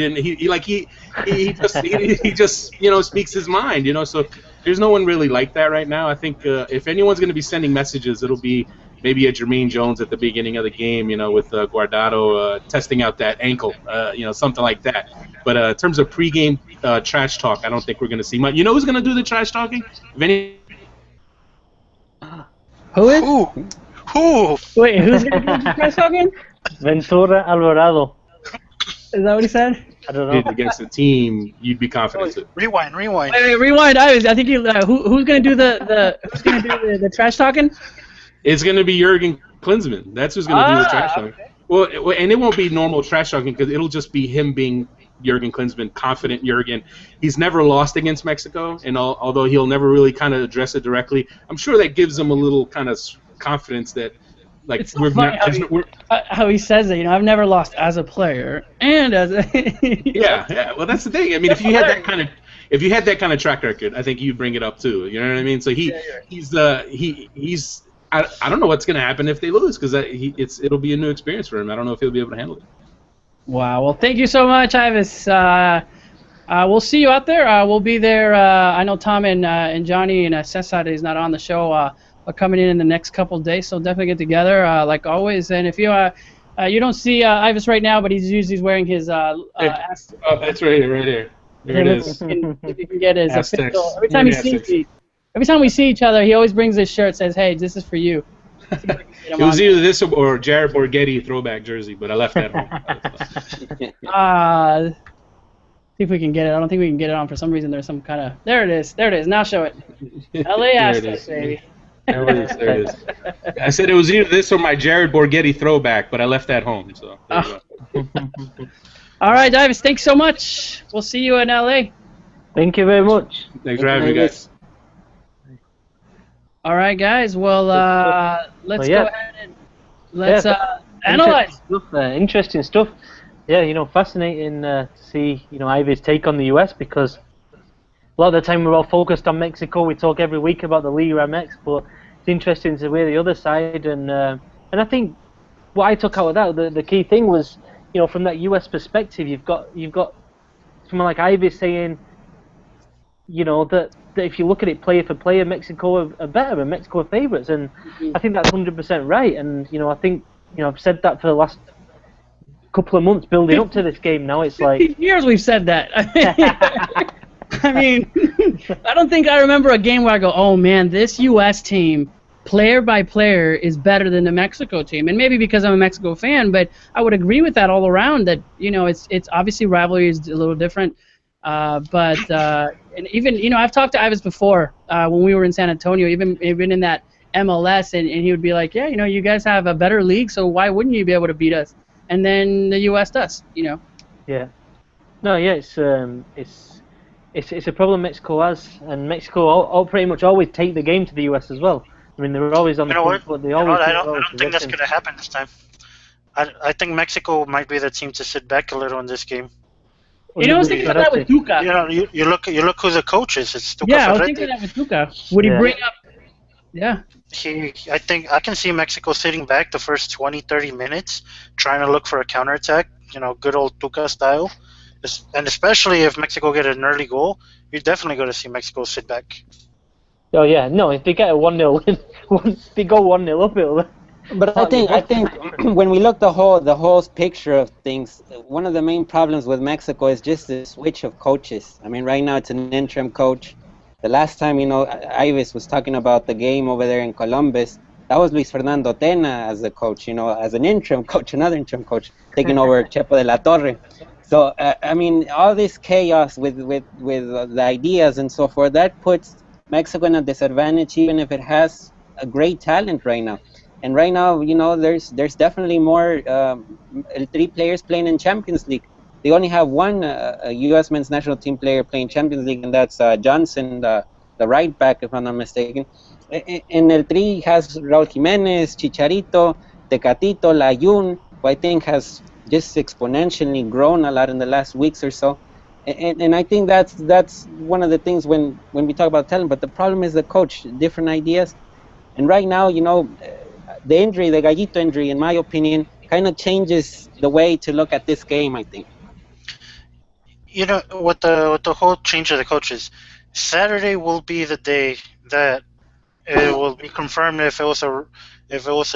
[SPEAKER 2] just speaks his mind. So there's no one really like that right now. I think if anyone's going to be sending messages, it'll be maybe a Jermaine Jones at the beginning of the game, with Guardado testing out that ankle, something like that. But in terms of pregame trash talk, I don't think we're going to see much. Who's going to do the trash talking?
[SPEAKER 1] Who is?
[SPEAKER 3] Who?
[SPEAKER 1] Wait, who's going to do the trash talking?
[SPEAKER 4] Ventura Alvarado.
[SPEAKER 1] Is that what he said?
[SPEAKER 4] I don't know.
[SPEAKER 2] Against the team, you'd be confident.
[SPEAKER 3] Rewind.
[SPEAKER 1] Wait, rewind. I think who's going to do the trash talking?
[SPEAKER 2] It's going to be Jurgen Klinsmann. That's who's going to do the trash talking. Okay. Well, and it won't be normal trash talking because it'll just be him being Jurgen Klinsmann, confident Jurgen. He's never lost against Mexico, and although he'll never really kind of address it directly, I'm sure that gives him a little kind of confidence that,
[SPEAKER 1] it's how he says it. I've never lost as a player and as a.
[SPEAKER 2] Yeah. Well, that's the thing. If you had that kind of track record, I think you'd bring it up too. You know what I mean? So he's I don't know what's going to happen if they lose because it'll be a new experience for him. I don't know if he'll be able to handle it.
[SPEAKER 1] Wow. Well, thank you so much, Ives. We'll see you out there. We'll be there. I know Tom and Johnny and Cesar is not on the show. Are coming in the next couple of days, so definitely get together like always. And if you don't see Ives right now, but he's wearing his.
[SPEAKER 2] That's right here. There it is.
[SPEAKER 1] If you can get his official. Every time we see each other, he always brings this shirt. Says, "Hey, this is for you."
[SPEAKER 2] It was either this or Jared Borghetti throwback jersey, but I left that home.
[SPEAKER 1] See if we can get it. I don't think we can get it on for some reason. There's some kind of... There it is. There it is. Now show it. LA
[SPEAKER 2] There it
[SPEAKER 1] Aztecs,
[SPEAKER 2] is.
[SPEAKER 1] baby.
[SPEAKER 2] There it is. There it is. I said it was either this or my Jared Borghetti throwback, but I left that home. So there you go.
[SPEAKER 1] All right, Ives, thanks so much. We'll see you in LA.
[SPEAKER 4] Thank you very much.
[SPEAKER 2] Thanks for having me, guys.
[SPEAKER 1] All right, guys. Well, let's go ahead and let's analyze.
[SPEAKER 4] Interesting stuff. Yeah, you know, fascinating to see, you know, Ives' take on the US, because a lot of the time we're all focused on Mexico. We talk every week about the Liga MX, but it's interesting to hear the other side. And I think what I took out of that, the key thing was, you know, from that US perspective, you've got someone like Ives saying, you know, that if you look at it player for player, Mexico are better and Mexico are favourites, and I think that's 100% right. And you know, I think, you know, I've said that for the last couple of months building up to this game. Now it's like
[SPEAKER 1] years we've said that. I mean, I don't think I remember a game where I go, oh man, this U.S. team, player by player, is better than the Mexico team. And maybe because I'm a Mexico fan, but I would agree with that all around. That, you know, it's obviously rivalry is a little different. And even, you know, I've talked to Ives before when we were in San Antonio, even in that MLS, and he would be like, yeah, you know, you guys have a better league, so why wouldn't you be able to beat us? And then the U.S. does, you know. Yeah.
[SPEAKER 4] No, yeah, it's a problem Mexico has, and Mexico all pretty much always take the game to the U.S. as well. I mean, they're always on the front foot. They always.
[SPEAKER 3] I don't think that's going to happen this time. I think Mexico might be the team to sit back a little in this game.
[SPEAKER 1] You know, I was thinking about that with Tuca.
[SPEAKER 3] You know, you look who the coach is. It's Tuca.
[SPEAKER 1] Yeah, I was thinking that with Tuca. Would he bring up? Yeah.
[SPEAKER 3] I think I can see Mexico sitting back the first 20, 30 minutes, trying to look for a counterattack. You know, good old Tuca style. And especially if Mexico get an early goal, you're definitely going to see Mexico sit back.
[SPEAKER 4] Oh yeah, no. If they get a 1-0 win, they go 1-0 up, it'll.
[SPEAKER 5] But I think when we look the whole picture of things, one of the main problems with Mexico is just the switch of coaches. I mean, right now it's an interim coach. The last time, you know, Ives was talking about the game over there in Columbus, that was Luis Fernando Tena as the coach, you know, as an interim coach, another interim coach, taking over Chepo de la Torre. So, I mean, all this chaos with the ideas and so forth, that puts Mexico in a disadvantage, even if it has a great talent right now. And right now, you know, there's definitely more three players playing in Champions League. They only have one U.S. men's national team player playing Champions League, and that's Johnson, the right back, if I'm not mistaken. And El Tri has Raúl Jiménez, Chicharito, Tecatito, Layún, who I think has just exponentially grown a lot in the last weeks or so. And I think that's one of the things when we talk about talent. But the problem is the coach, different ideas. And right now, you know, the injury, the Gallito injury, in my opinion, kind of changes the way to look at this game, I think.
[SPEAKER 3] You know, with the whole change of the coaches, Saturday will be the day that it will be confirmed if it was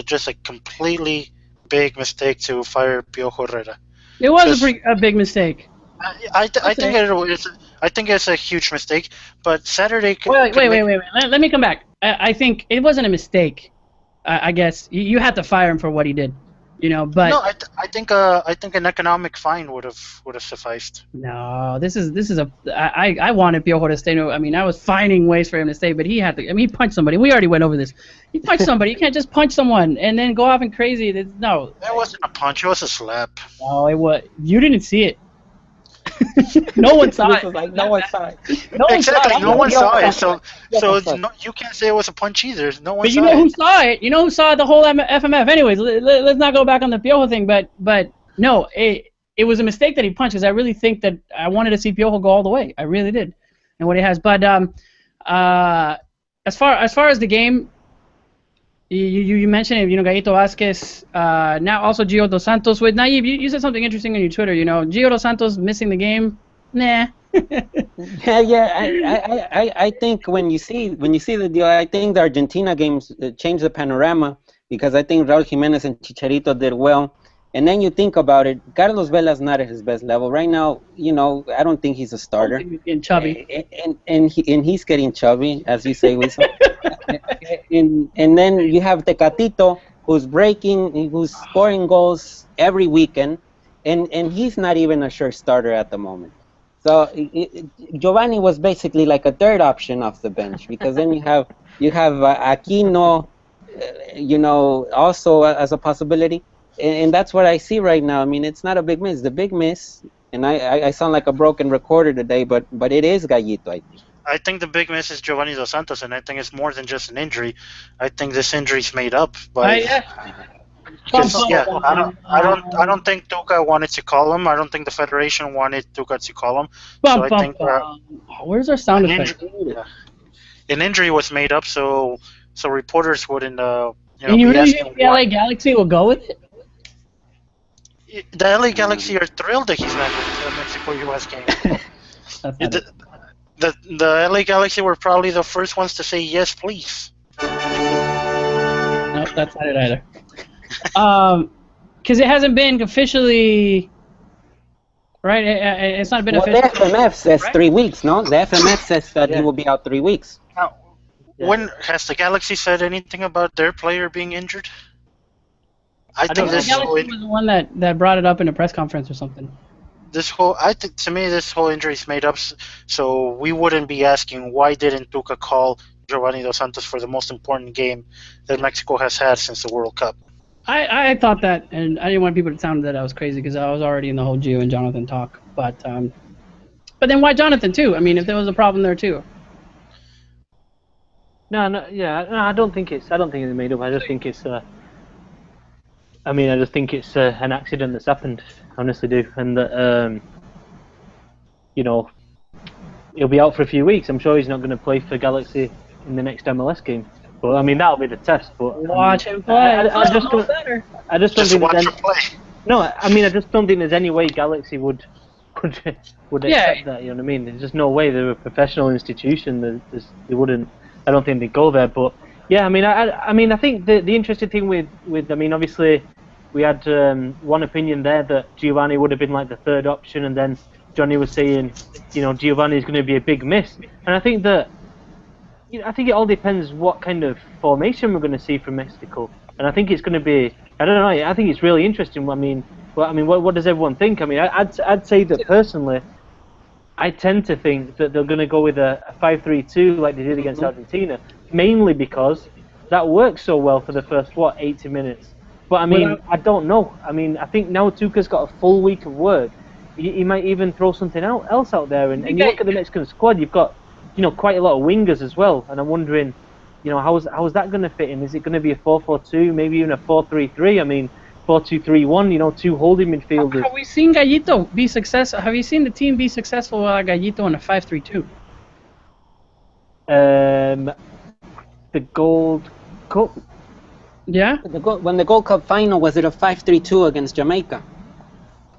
[SPEAKER 3] just a completely big mistake to fire Piojo Herrera.
[SPEAKER 1] It was a big mistake.
[SPEAKER 3] I think it's a huge mistake, but Saturday.
[SPEAKER 1] Wait. Let me come back. I think it wasn't a mistake. I guess you had to fire him for what he did, you know. But
[SPEAKER 3] no, I think an economic fine would have sufficed.
[SPEAKER 1] No, this is I wanted Piojo to stay. No, I mean I was finding ways for him to stay, but he had to. I mean, he punched somebody. We already went over this. He punched somebody. You can't just punch someone and then go off and crazy. No.
[SPEAKER 3] That wasn't a punch. It was a slap.
[SPEAKER 1] No, it was. You didn't see it. No one saw it.
[SPEAKER 5] Like, no one saw it.
[SPEAKER 3] No one saw it. So you can't say it was a punch either. No one.
[SPEAKER 1] But you know who saw it? You know who saw the whole FMF? Anyways, let's not go back on the Piojo thing. But no, it was a mistake that he punched. Because I really think that I wanted to see Piojo go all the way. I really did, and what he has. But as far as the game, you mentioned it. You know, Gallito Vázquez. Now also Gio Dos Santos. With Naive, you said something interesting on your Twitter. You know, Gio Dos Santos missing the game. Nah.
[SPEAKER 5] I think when you see the deal, I think the Argentina games changed the panorama, because I think Raúl Jiménez and Chicharito did well. And then you think about it, Carlos Vela's not at his best level right now. You know, I don't think he's a starter.
[SPEAKER 1] He's getting chubby.
[SPEAKER 5] And he's getting chubby, as you say, Wilson. and then you have Tecatito, who's scoring goals every weekend, and he's not even a sure starter at the moment. So Giovanni was basically like a third option off the bench, because then you have Aquino, also as a possibility, and that's what I see right now. I mean, it's not a big miss. The big miss, and I sound like a broken recorder today, but it is Gallito, I think.
[SPEAKER 3] I think the big miss is Giovanni Dos Santos, and I think it's more than just an injury. I think this injury's made up by.
[SPEAKER 1] Yeah.
[SPEAKER 3] Because I don't think Tuca wanted to call him. I don't think the federation wanted Tuca to call him. So I think
[SPEAKER 1] where's our sound effect?
[SPEAKER 3] An injury was made up, so reporters wouldn't.
[SPEAKER 1] And you really think the LA Galaxy will go with it?
[SPEAKER 3] The LA Galaxy are thrilled that he's not with the Mexico-U.S. game. The LA Galaxy were probably the first ones to say yes, please.
[SPEAKER 1] Nope, that's not it either. Because it hasn't been officially, right? It's not been official.
[SPEAKER 5] The FMF says 3 weeks, no? The FMF says that he will be out 3 weeks.
[SPEAKER 3] Now, when has the Galaxy said anything about their player being injured?
[SPEAKER 1] I think the Galaxy was the one that brought it up in a press conference or something.
[SPEAKER 3] To me, this whole injury is made up, so we wouldn't be asking why didn't Tuca call Giovanni Dos Santos for the most important game that Mexico has had since the World Cup.
[SPEAKER 1] I thought that, and I didn't want people to sound that I was crazy because I was already in the whole Gio and Jonathan talk. But then why Jonathan too? I mean, if there was a problem there too.
[SPEAKER 4] No, I don't think it's made up. I just think it's. I just think it's an accident that's happened. I honestly do, and that he'll be out for a few weeks. I'm sure he's not going to play for Galaxy in the next MLS game. But I mean, that'll be the test. But
[SPEAKER 1] watch him play.
[SPEAKER 4] I just don't think I just don't think there's any way Galaxy would accept that. You know what I mean? There's just no way. They're a professional institution. They wouldn't. I don't think they'd go there. But yeah, I think the interesting thing with obviously we had one opinion there that Giovanni would have been like the third option, and then Johnny was saying, Giovanni is going to be a big miss, and I think that. I think it all depends what kind of formation we're going to see from Mexico, and I think it's going to be. I don't know. I think it's really interesting. What does everyone think? I'd say that personally, I tend to think that they're going to go with a 5-3-2 like they did against Argentina, mainly because that works so well for the first 80 minutes. But I don't know. I think now Tuca's got a full week of work. He might even throw something else out there, and you look at the Mexican squad. You've got. Quite a lot of wingers as well, and I'm wondering, how's that going to fit in? Is it going to be a 4-4-2, maybe even a 4-3-3? 4-2-3-1. Two holding midfielders.
[SPEAKER 1] Have we seen Gallito be successful? Have you seen the team be successful with Gallito in a 5-3-2?
[SPEAKER 5] The Gold Cup.
[SPEAKER 1] Yeah.
[SPEAKER 5] When the Gold Cup final, was it a 5-3-2 against Jamaica?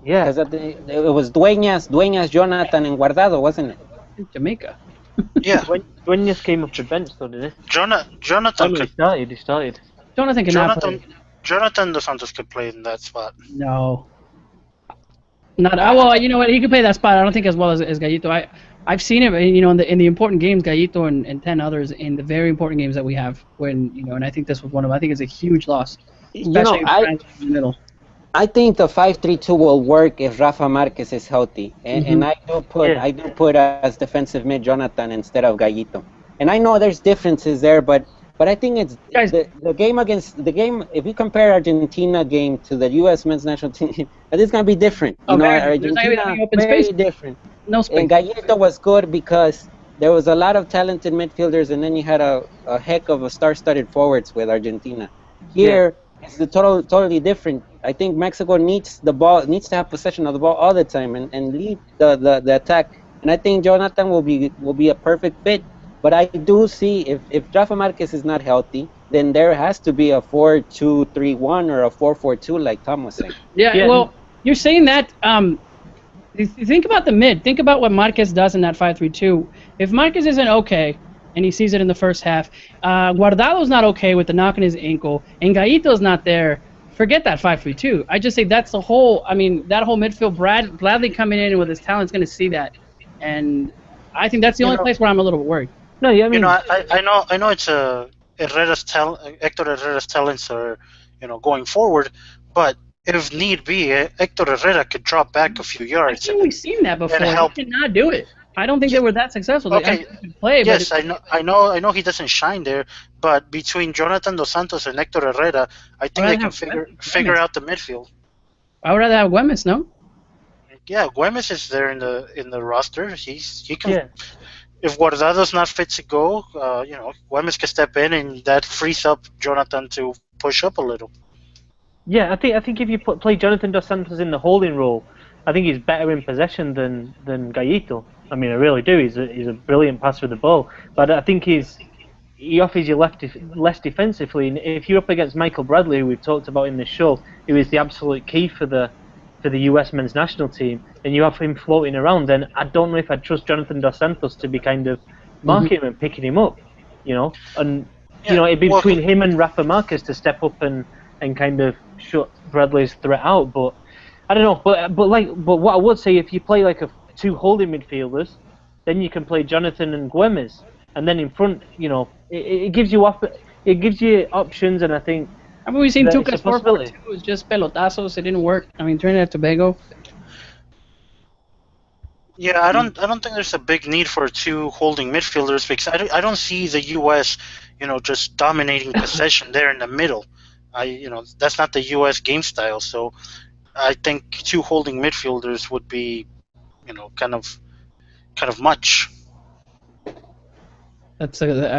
[SPEAKER 4] Yeah.
[SPEAKER 5] Because it was Dueñas, Jonathan, and Guardado, wasn't it?
[SPEAKER 1] Jamaica.
[SPEAKER 3] Yeah.
[SPEAKER 4] Dueñas came off the bench, though, did he?
[SPEAKER 3] Jonathan could.
[SPEAKER 4] He started.
[SPEAKER 3] Jonathan Dos Santos could play in that spot.
[SPEAKER 1] No. Not well. You know what? He could play that spot. I don't think as well as Gallito. I've seen it. In the important games, Gallito and 10 others in the very important games that we have. And I think this was one of them. I think it's a huge loss, especially in the middle.
[SPEAKER 5] I think the 5-3-2 will work if Rafa Marquez is healthy, and I do put as defensive mid Jonathan instead of Gallito. And I know there's differences there, but I think it's the game. If you compare Argentina game to the U.S. men's national team, it's gonna be different. Argentina very different.
[SPEAKER 1] No space.
[SPEAKER 5] And Gallito was good because there was a lot of talented midfielders, and then you had a heck of a star-studded forwards with Argentina. Here. It's totally different. I think Mexico needs the ball, needs to have possession of the ball all the time and lead the attack. And I think Jonathan will be a perfect fit. But I do see if Rafa Marquez is not healthy, then there has to be a 4-2-3-1 or a 4-4-2 like Tom was saying.
[SPEAKER 1] Yeah. Well, you're saying that. Think about the mid. Think about what Marquez does in that 5-3-2. If Marquez isn't okay, and he sees it in the first half. Guardado's not okay with the knock on his ankle, and Gallito's not there. Forget that 5-3-2. I just say that's the whole. That whole midfield. Bradley coming in with his talent is going to see that, and I think that's the only place where I'm a little bit worried.
[SPEAKER 4] No, yeah,
[SPEAKER 3] I know it's Hector Herrera's talents are going forward, but if need be, Hector Herrera could drop back a few
[SPEAKER 1] I
[SPEAKER 3] yards
[SPEAKER 1] think we've seen that before.
[SPEAKER 3] and
[SPEAKER 1] He
[SPEAKER 3] help.
[SPEAKER 1] cannot do it. I don't think they were that successful. They
[SPEAKER 3] Okay,
[SPEAKER 1] could play,
[SPEAKER 3] yes,
[SPEAKER 1] but
[SPEAKER 3] I know he doesn't shine there, but between Jonathan Dos Santos and Hector Herrera, I
[SPEAKER 1] I'd
[SPEAKER 3] think they
[SPEAKER 1] rather
[SPEAKER 3] can
[SPEAKER 1] have
[SPEAKER 3] figure
[SPEAKER 1] Güemes.
[SPEAKER 3] out the midfield.
[SPEAKER 1] I would rather have Güemes, no?
[SPEAKER 3] Yeah, Güemes is there in the roster. He can.
[SPEAKER 4] Yeah.
[SPEAKER 3] If Guardado's not fit to go, Güemes can step in, and that frees up Jonathan to push up a little.
[SPEAKER 4] Yeah, I think if you play Jonathan Dos Santos in the holding role, I think he's better in possession than Gallito. I mean, I really do. He's a brilliant passer of the ball, but I think he offers you less defensively. And if you're up against Michael Bradley, who we've talked about in this show, who is the absolute key for the US men's national team, and you have him floating around, then I don't know if I'd trust Jonathan Dos Santos to be kind of marking him and picking him up, and it'd be between him and Rafa Marquez to step up and kind of shut Bradley's threat out. But I don't know. But what I would say, if you play like two holding midfielders, then you can play Jonathan and Güemes, and then in front, it gives you options, and I think.
[SPEAKER 1] I mean, we've seen
[SPEAKER 4] It's a
[SPEAKER 1] Tuca's 4-4-2.
[SPEAKER 4] possibility.
[SPEAKER 1] It was just pelotazos. It didn't work. I mean, Trinidad and Tobago.
[SPEAKER 3] Yeah, I don't think there's a big need for two holding midfielders because I don't see the U.S. just dominating possession there in the middle. That's not the U.S. game style. So I think two holding midfielders would be, kind of much.
[SPEAKER 1] I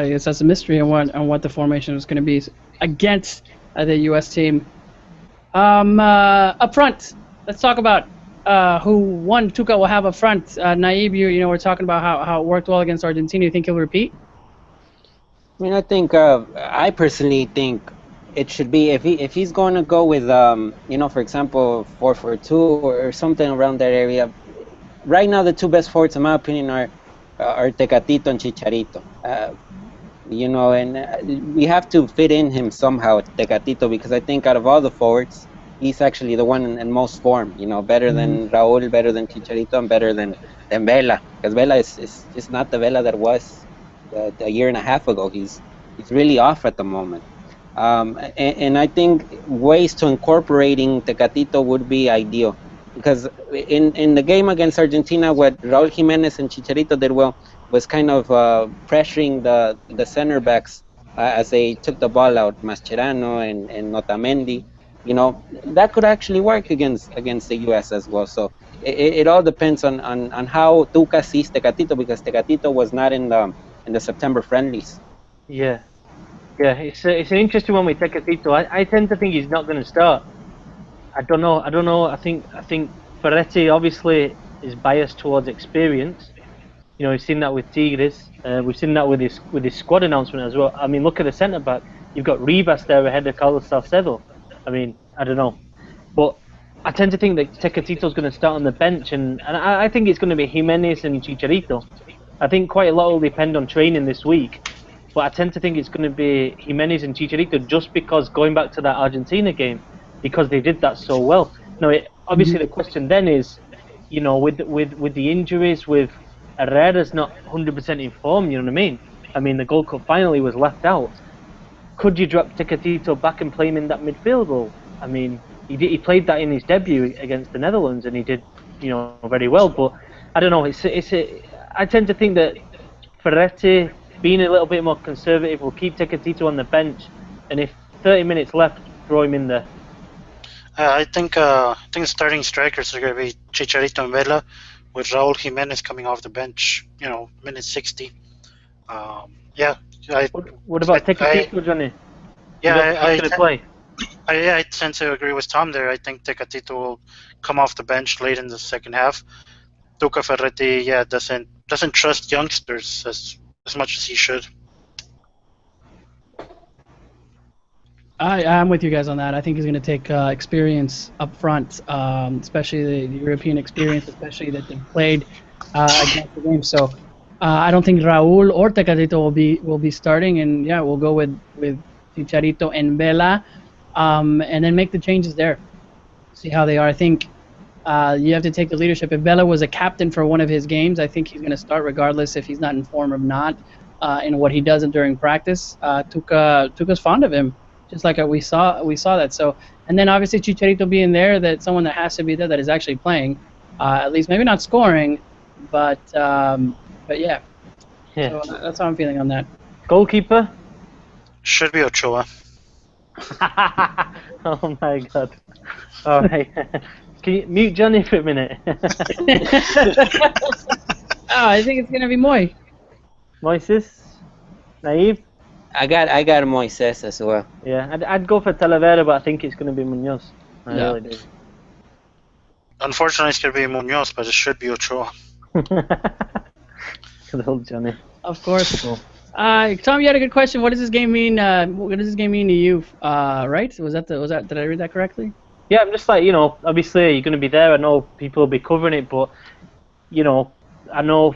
[SPEAKER 1] guess that's a mystery on what the formation is going to be against the U.S. team. Up front, let's talk about who won. Tuca will have up front. Naib, we're talking about how it worked well against Argentina. You think he'll repeat?
[SPEAKER 5] I mean, I personally think it should be if he's going to go with for example 4-4-2 or something around that area. Right now, the two best forwards, in my opinion, are Tecatito and Chicharito. And we have to fit in him somehow, Tecatito, because I think out of all the forwards, he's actually the one in most form. Better than Raúl, better than Chicharito, and better than Vela. Because Vela is just not the Vela that was a year and a half ago. He's really off at the moment. And I think ways to incorporating Tecatito would be ideal. Because in the game against Argentina, what Raúl Jiménez and Chicharito did well was kind of pressuring the center backs as they took the ball out, Mascherano and Otamendi. That could actually work against the U.S. as well. So it all depends on how Tuca sees Tecatito, because Tecatito was not in the September friendlies.
[SPEAKER 4] Yeah, it's an interesting one with Tecatito. I tend to think he's not going to start. I don't know. I think Ferretti obviously is biased towards experience. We've seen that with Tigres. We've seen that with his squad announcement as well. I mean, look at the centre back. You've got Rivas there ahead of Carlos Salcedo. I mean, I don't know, but I tend to think that Tecatito's going to start on the bench, and I think it's going to be Jimenez and Chicharito. I think quite a lot will depend on training this week, but I tend to think it's going to be Jimenez and Chicharito, just because going back to that Argentina game, because they did that so well. Now, obviously the question then is, with the injuries, with Herrera's not 100% in form, you know what I mean? I mean, the Gold Cup finally was left out. Could you drop Tecatito back and play him in that midfield role? I mean, he played that in his debut against the Netherlands, and he did, very well. But I don't know. I tend to think that Ferretti, being a little bit more conservative, will keep Tecatito on the bench, and if 30 minutes left, throw him in there.
[SPEAKER 3] I think starting strikers are going to be Chicharito and Vela, with Raúl Jiménez coming off the bench. Minute 60. Yeah.
[SPEAKER 4] What about Tecatito, Johnny?
[SPEAKER 3] Yeah,
[SPEAKER 4] I
[SPEAKER 3] tend to agree with Tom there. I think Tecatito will come off the bench late in the second half. Tuca Ferretti, doesn't trust youngsters as much as he should.
[SPEAKER 1] I'm with you guys on that. I think he's going to take experience up front, especially the European experience, especially that they played against the game. So I don't think Raúl or Tecatito will be starting, and we'll go with Chicharito and Vela, and then make the changes there. See how they are. I think you have to take the leadership. If Vela was a captain for one of his games, I think he's going to start regardless if he's not in form or not. In what he does during practice, Tuca's fond of him. Just like we saw that. So And then obviously Chicharito being there, that's someone that has to be there that is actually playing, at least maybe not scoring, but yeah.
[SPEAKER 4] Yeah.
[SPEAKER 1] So that's how I'm feeling on that.
[SPEAKER 4] Goalkeeper?
[SPEAKER 3] Should be Ochoa.
[SPEAKER 4] Oh my god. Alright. Can you mute Johnny for a minute?
[SPEAKER 1] I think it's gonna be Moy.
[SPEAKER 4] Moises? Naive?
[SPEAKER 5] I got Moises as well.
[SPEAKER 4] Yeah, I'd go for Talavera, but I think it's going to be Munoz. I
[SPEAKER 1] Yeah.
[SPEAKER 4] really do.
[SPEAKER 3] Unfortunately, it's going to be Munoz, but it should be Ochoa.
[SPEAKER 4] Good old Johnny.
[SPEAKER 1] Of course. Tom, you had a good question. What does this game mean? What does this game mean to you? Right? Was that? Did I read that correctly?
[SPEAKER 4] Yeah, I'm just like, obviously you're going to be there. I know people will be covering it, but I know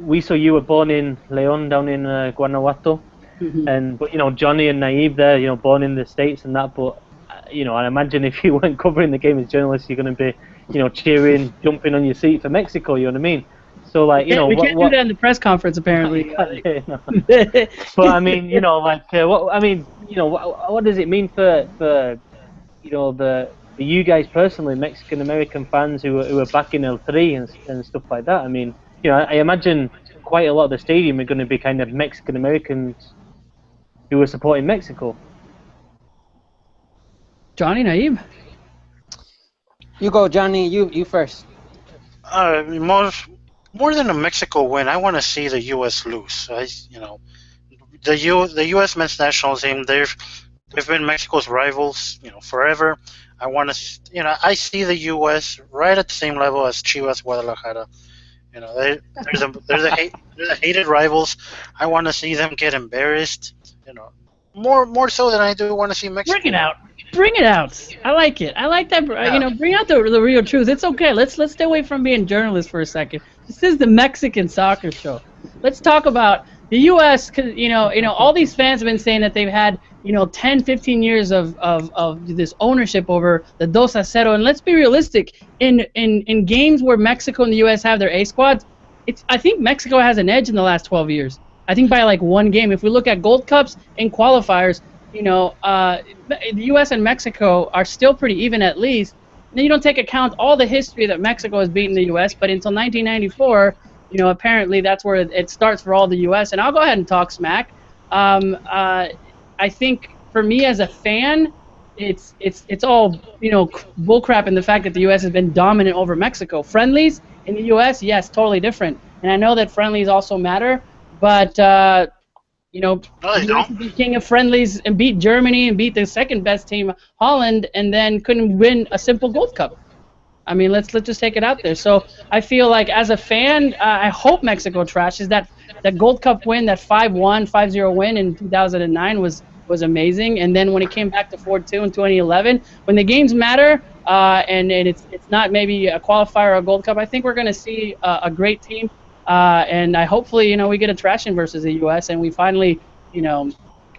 [SPEAKER 4] you were born in León down in Guanajuato.
[SPEAKER 1] Mm-hmm.
[SPEAKER 4] But Johnny and Naive there, born in the States and that, but I imagine if you weren't covering the game as journalists, you're going to be cheering, jumping on your seat for Mexico. You know what I me? So like
[SPEAKER 1] we can't do that in the press conference apparently.
[SPEAKER 4] But I mean, what does it mean for the you guys personally, Mexican American fans who are backing El Tri and stuff like that? I mean, I imagine quite a lot of the stadium are going to be kind of Mexican Americans who are supporting Mexico.
[SPEAKER 1] Johnny, Naive?
[SPEAKER 5] You go, Johnny. You first.
[SPEAKER 3] More than a Mexico win, I want to see the U.S. lose. The U.S. men's national team, they've been Mexico's rivals, forever. I want to, I see the U.S. right at the same level as Chivas Guadalajara. There's a hated rivals. I want to see them get embarrassed. More so than I do want to see Mexico.
[SPEAKER 1] Bring it out. I like it. I like that.
[SPEAKER 3] Yeah.
[SPEAKER 1] Bring out the real truth. It's okay. Let's stay away from being journalists for a second. This is the Mexican soccer show. Let's talk about the U.S. Cause all these fans have been saying that they've had 10, 15 years of this ownership over the 2-0. And let's be realistic. In games where Mexico and the U.S. have their A squads, I think Mexico has an edge in the last 12 years. I think by like one game. If we look at Gold Cups and qualifiers, the U.S. and Mexico are still pretty even at least. Then you don't take account all the history that Mexico has beaten the U.S., but until 1994, apparently that's where it starts for all the U.S. And I'll go ahead and talk smack. I think for me as a fan, it's all bullcrap in the fact that the U.S. has been dominant over Mexico. Friendlies in the U.S., yes, totally different. And I know that friendlies also matter, but the U.S. be king of friendlies and beat Germany and beat the second best team, Holland, and then couldn't win a simple Gold Cup. I mean, let's just take it out there. So I feel like as a fan, I hope Mexico trashes that Gold Cup win, that 5-1, 5-0 win in 2009 was amazing. And then when it came back to 4-2 in 2011, when the games matter and it's not maybe a qualifier or a Gold Cup, I think we're going to see a great team. And hopefully, we get a trashing versus the U.S. and we finally,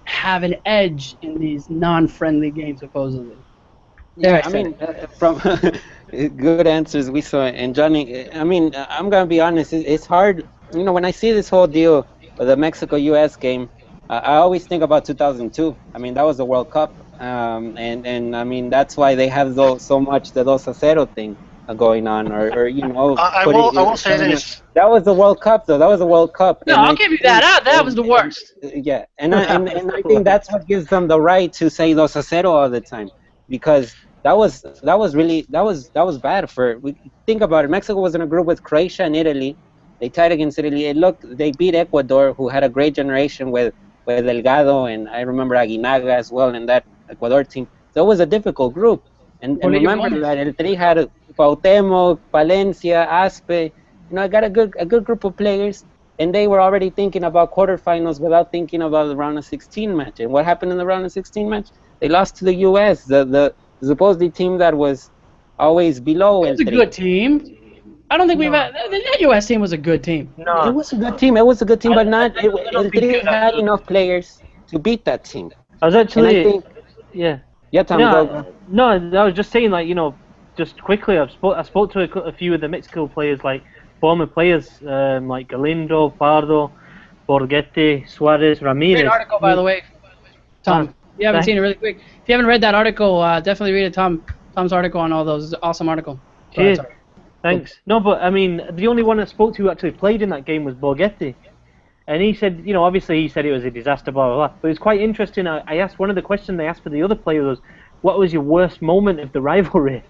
[SPEAKER 1] have an edge in these non-friendly games, supposedly.
[SPEAKER 5] Yeah, I mean, from good answers we saw. And Johnny, I mean, I'm going to be honest, it's hard. When I see this whole deal with the Mexico-U.S. game, I always think about 2002. I mean, that was the World Cup. And I mean, that's why they have so much the 2-0 thing going on, or
[SPEAKER 3] I will say this.
[SPEAKER 5] That was the World Cup, though. That was the World Cup.
[SPEAKER 1] No, I'll give you that. That was the worst.
[SPEAKER 5] Yeah, and I think that's what gives them the right to say 2-0 all the time, because that was bad for. Think about it. Mexico was in a group with Croatia and Italy. They tied against Italy. They beat Ecuador, who had a great generation with Delgado, and I remember Aguinaga as well in that Ecuador team. So it was a difficult group. And remember that El Tri had Cuauhtémoc, Palencia, Aspe. I got a good group of players, and they were already thinking about quarterfinals without thinking about the round of 16 match. And what happened in the round of 16 match? They lost to the U.S., the supposedly team that was always below El Tri.
[SPEAKER 1] It was a good team. I don't think we've had... That U.S. team was a good team.
[SPEAKER 5] No. It was a good team, but not... El Tri had enough players to beat that team.
[SPEAKER 4] I was actually...
[SPEAKER 5] Yeah, Tom, go.
[SPEAKER 4] No, I was just saying, just quickly, I spoke to a few of the Mexico players, former players, like Galindo, Pardo, Borghetti, Suarez, Ramirez.
[SPEAKER 1] Great article, by the way, Tom. you haven't seen it, really quick. If you haven't read that article, definitely read it. Tom's article on all those. Awesome article.
[SPEAKER 4] Cheers. Thanks. No, but I mean, the only one I spoke to who actually played in that game was Borghetti. And he said, you know, obviously he said it was a disaster, blah, blah, blah. But it's quite interesting. I asked, one of the questions they asked for the other player was, what was your worst moment of the rivalry?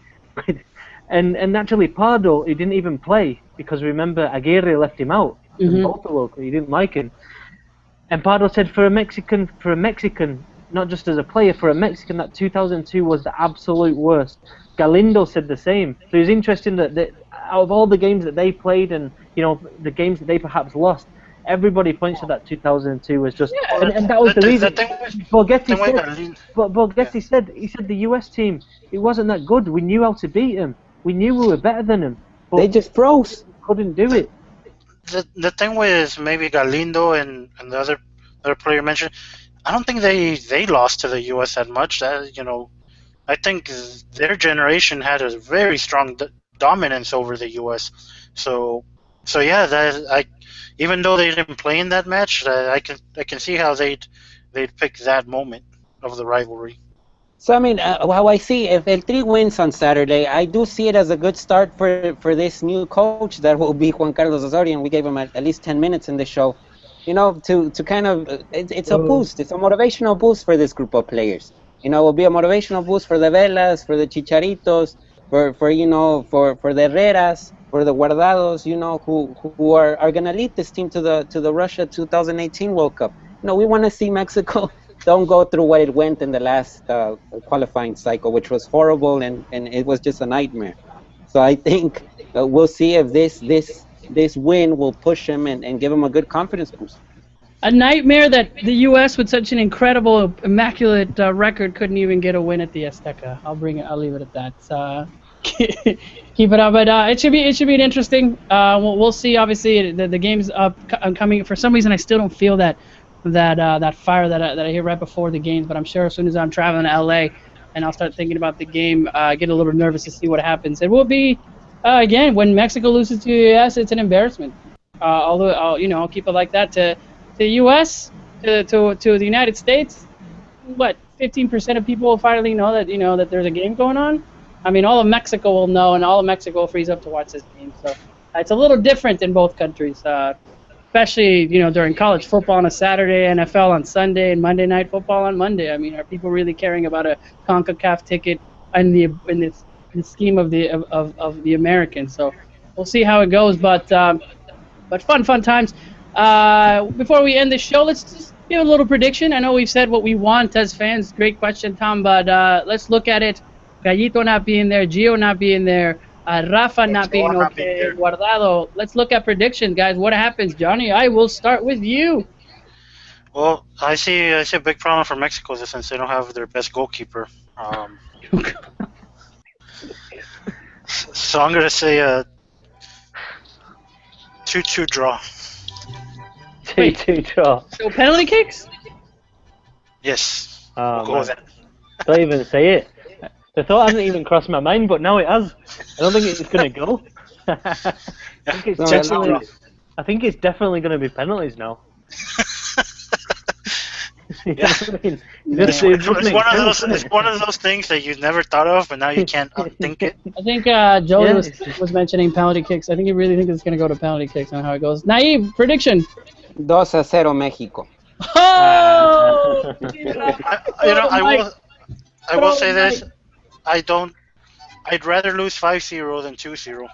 [SPEAKER 4] and naturally, Pardo, he didn't even play, because remember, Aguirre left him out. In Buffalo, he didn't like him. And Pardo said, for a Mexican, not just as a player, for a Mexican, that 2002 was the absolute worst. Galindo said the same. So it was interesting that out of all the games that they played and, you know, the games that they perhaps lost, everybody points to that 2002 was just... Yeah, and that was the reason. Borghetti said, he said the US team, it wasn't that good. We knew how to beat them. We knew we were better than them. But
[SPEAKER 5] they just froze.
[SPEAKER 4] Couldn't do it.
[SPEAKER 3] The thing with maybe Galindo and the other player mentioned, I don't think they lost to the U.S. that much. You know, I think their generation had a very strong dominance over the U.S. So yeah, even though they didn't play in that match, I can see how they'd pick that moment of the rivalry.
[SPEAKER 5] So I mean, how I see, if El Tri wins on Saturday, I do see it as a good start for this new coach that will be Juan Carlos Osorio, and we gave him at least 10 minutes in the show. You know, to kind of, it's a boost. It's a motivational boost for this group of players. You know, it will be a motivational boost for the Velas, for the Chicharitos, for the Herreras, for the Guardados, you know, who are going to lead this team to the Russia 2018 World Cup. You know, we want to see Mexico don't go through what it went in the last qualifying cycle, which was horrible and it was just a nightmare. So I think we'll see if this win will push him and give him a good confidence boost.
[SPEAKER 1] A nightmare that the U.S. with such an incredible, immaculate record couldn't even get a win at the Azteca. I'll leave it at that. Keep it up, but it should be an interesting. We'll see. Obviously, the game's coming. For some reason, I still don't feel that fire that I hear right before the games. But I'm sure as soon as I'm traveling to LA and I'll start thinking about the game, get a little nervous to see what happens. It will be again when Mexico loses to the U.S. It's an embarrassment. Although I'll keep it like that to the U.S. to the United States. What 15% of people will finally know that there's a game going on. I mean, all of Mexico will know, and all of Mexico will freeze up to watch this game. So it's a little different in both countries, especially during college football on a Saturday, NFL on Sunday, and Monday Night Football on Monday. I mean, are people really caring about a CONCACAF ticket in the scheme of the Americans? So we'll see how it goes, but fun times. Before we end the show, let's just give a little prediction. I know we've said what we want as fans. Great question, Tom, but let's look at it. Gallito not being there, Gio not being there, Rafa not being okay, Guardado. Let's look at predictions, guys. What happens? Johnny, I will start with you.
[SPEAKER 3] Well, I see a big problem for Mexico since they don't have their best goalkeeper. So I'm going to say a 2-2 draw.
[SPEAKER 4] 2-2 draw.
[SPEAKER 1] So penalty kicks?
[SPEAKER 3] Yes. We'll go with that.
[SPEAKER 4] Don't even say it. The thought hasn't even crossed my mind, but now it has. I don't think it's going to go. I think it's definitely going to be penalties now.
[SPEAKER 3] Yeah. It's one of those things that you never thought of, but now you can't unthink it.
[SPEAKER 1] I think Joey was mentioning penalty kicks. I think he really thinks it's going to go to penalty kicks on how it goes. Naive, prediction.
[SPEAKER 5] 2-0 Mexico.
[SPEAKER 1] Oh!
[SPEAKER 3] I will say this. I'd rather lose 5-0 than 2-0.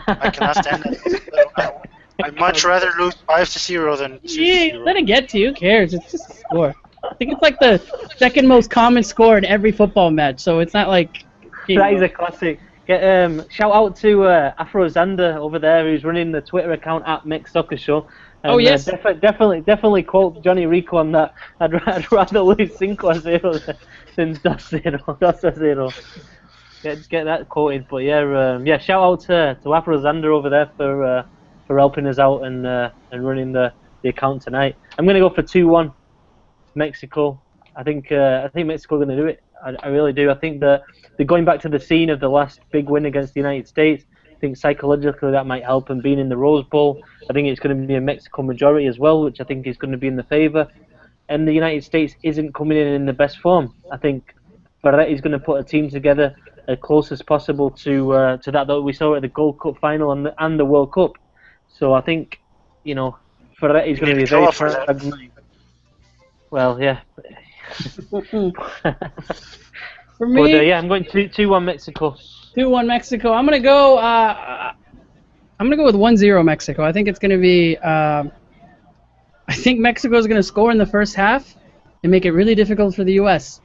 [SPEAKER 3] I cannot stand that. I'd much rather lose 5-0 than 2-0.
[SPEAKER 1] Let it get to you. Who cares? It's just a score. I think it's like the second most common score in every football match, so it's not like...
[SPEAKER 4] That is a classic. Shout out to Afro Zander over there, who's running the Twitter account at Mix Soccer Show. And,
[SPEAKER 1] yes.
[SPEAKER 4] Definitely quote Johnny Rico on that. I'd rather lose 5-0 than 2-0. Get that quoted. But yeah, shout out to Afro Zander over there for helping us out and running the account tonight. I'm gonna go for 2-1 Mexico. I think Mexico are gonna do it. I really do. I think that they're going back to the scene of the last big win against the United States. I think psychologically that might help them being in the Rose Bowl. I think it's going to be a Mexico majority as well, which I think is going to be in the favour. and the United States isn't coming in the best form. I think Ferretti's going to put a team together as close as possible to that we saw at the Gold Cup final and the World Cup. So I think, Ferretti's going to be very pragmatic. Well, yeah.
[SPEAKER 1] For me,
[SPEAKER 4] but, I'm going 2-1 Mexico.
[SPEAKER 1] 2-1 Mexico. I'm gonna go. I'm gonna go with 1-0 Mexico. I think it's gonna be. I think Mexico is gonna score in the first half and make it really difficult for the U.S.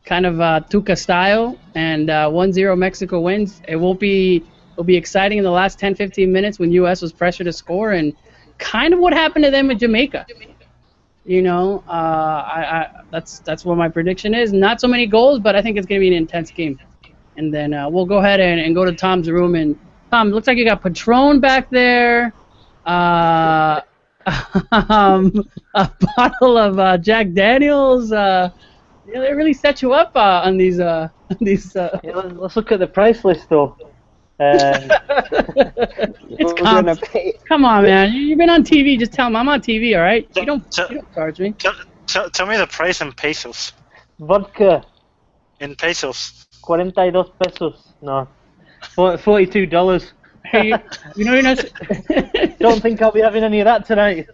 [SPEAKER 1] Kind of Tuca style, and 1-0 Mexico wins. It'll be exciting in the last 10-15 minutes when U.S. was pressured to score, and kind of what happened to them with Jamaica. That's what my prediction is. Not so many goals, but I think it's going to be an intense game. And then we'll go ahead and go to Tom's room. And Tom, looks like you got Patron back there. A bottle of Jack Daniels. They really set you up on these. Let's
[SPEAKER 4] look at the price list, though.
[SPEAKER 1] It's come on, man. You've been on TV. Just tell them I'm on TV, all right? You don't charge me.
[SPEAKER 3] Tell me the price in pesos.
[SPEAKER 4] Vodka.
[SPEAKER 3] In pesos.
[SPEAKER 4] 42 pesos. No. $42.
[SPEAKER 1] Hey, you're not.
[SPEAKER 4] Don't think I'll be having any of that tonight.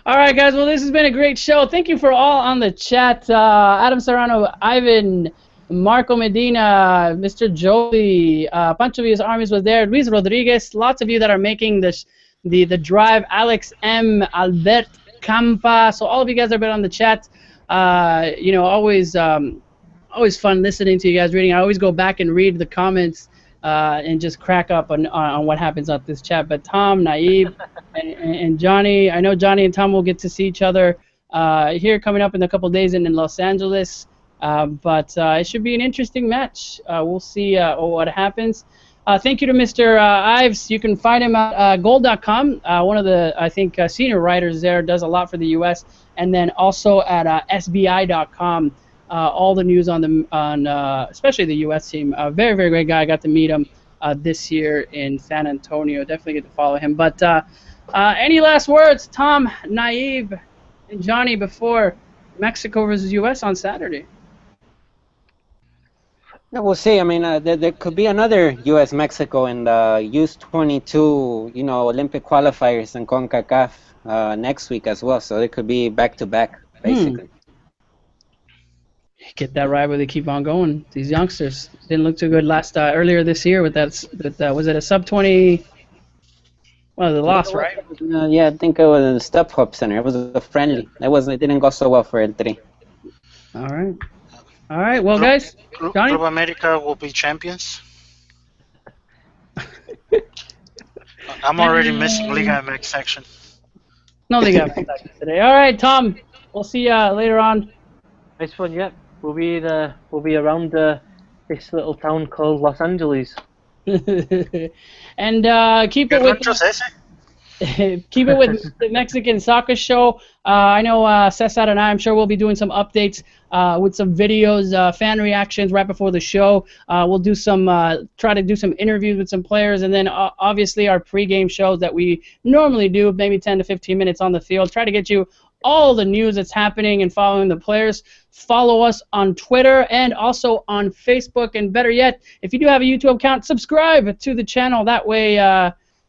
[SPEAKER 1] All right, guys. Well, this has been a great show. Thank you for all on the chat. Adam Serrano, Ivan, Marco Medina, Mr. Joey, Pancho Villa's Armies was there, Luis Rodriguez, lots of you that are making the drive, Alex M, Albert Campa, so all of you guys that have been on the chat, always fun listening to you guys reading. I always go back and read the comments and just crack up on what happens on this chat. But Tom, Naive, and Johnny, I know Johnny and Tom will get to see each other here coming up in a couple days in Los Angeles. But it should be an interesting match. We'll see what happens. Thank you to Mr. Ives. You can find him at gold.com. One of the, I think, senior writers there, does a lot for the U.S. And then also at SBI.com. All the news on especially the U.S. team. Very, very great guy. I got to meet him this year in San Antonio. Definitely get to follow him. But any last words, Tom, Naive, and Johnny, before Mexico versus U.S. on Saturday?
[SPEAKER 5] Yeah, we'll see. I mean, there could be another U.S.-Mexico in the U.S.22, Olympic qualifiers in CONCACAF next week as well. So it could be back-to-back, basically.
[SPEAKER 1] Get that right where they keep on going. These youngsters didn't look too good earlier this year with that. Was it a sub-20? Well, the loss, right?
[SPEAKER 5] Yeah, I think it was in the Step Hub Center. It was a friendly. It didn't go so well for El Tri.
[SPEAKER 1] All right. Well, guys, Johnny?
[SPEAKER 3] Club America will be champions. I'm already missing Liga MX section.
[SPEAKER 1] No Liga MX section today. All right, Tom. We'll see you later on.
[SPEAKER 4] Nice one. Yeah, we'll be around this little town called Los Angeles.
[SPEAKER 1] And keep it with the Mexican Soccer Show. I know Cesar and I'm sure we'll be doing some updates with some videos, fan reactions right before the show. We'll do try to do some interviews with some players, and then obviously our pregame shows that we normally do, maybe 10 to 15 minutes on the field. Try to get you all the news that's happening and following the players. Follow us on Twitter and also on Facebook. And better yet, if you do have a YouTube account, subscribe to the channel. That way,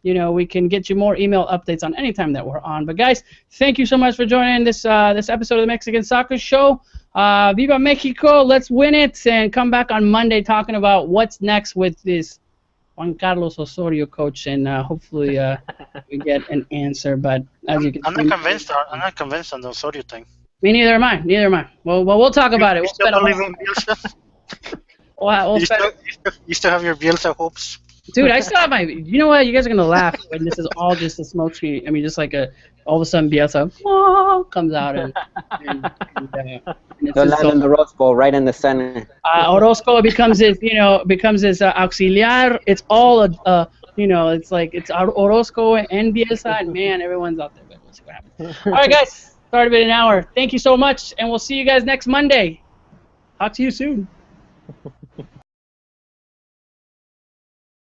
[SPEAKER 1] we can get you more email updates on any time that we're on. But guys, thank you so much for joining this episode of the Mexican Soccer Show. Viva Mexico! Let's win it and come back on Monday talking about what's next with this Juan Carlos Osorio coach, and hopefully we get an answer. But as you can
[SPEAKER 3] I'm not convinced on the Osorio thing.
[SPEAKER 1] Me neither am I. Well, we'll talk about it.
[SPEAKER 3] You still believe in Bielsa? You still have your Bielsa hopes?
[SPEAKER 1] Dude, I still have my. You know what? You guys are gonna laugh when this is all just a smoke screen. I mean, just like all of a sudden Bielsa comes out and
[SPEAKER 5] they'll land in the Rose Bowl right in the center.
[SPEAKER 1] Orozco becomes his auxiliar. It's all it's like it's Orozco and Bielsa, and man, everyone's out there. But we'll see what happens. All right, guys. Started in an hour. Thank you so much, and we'll see you guys next Monday. Talk to you soon.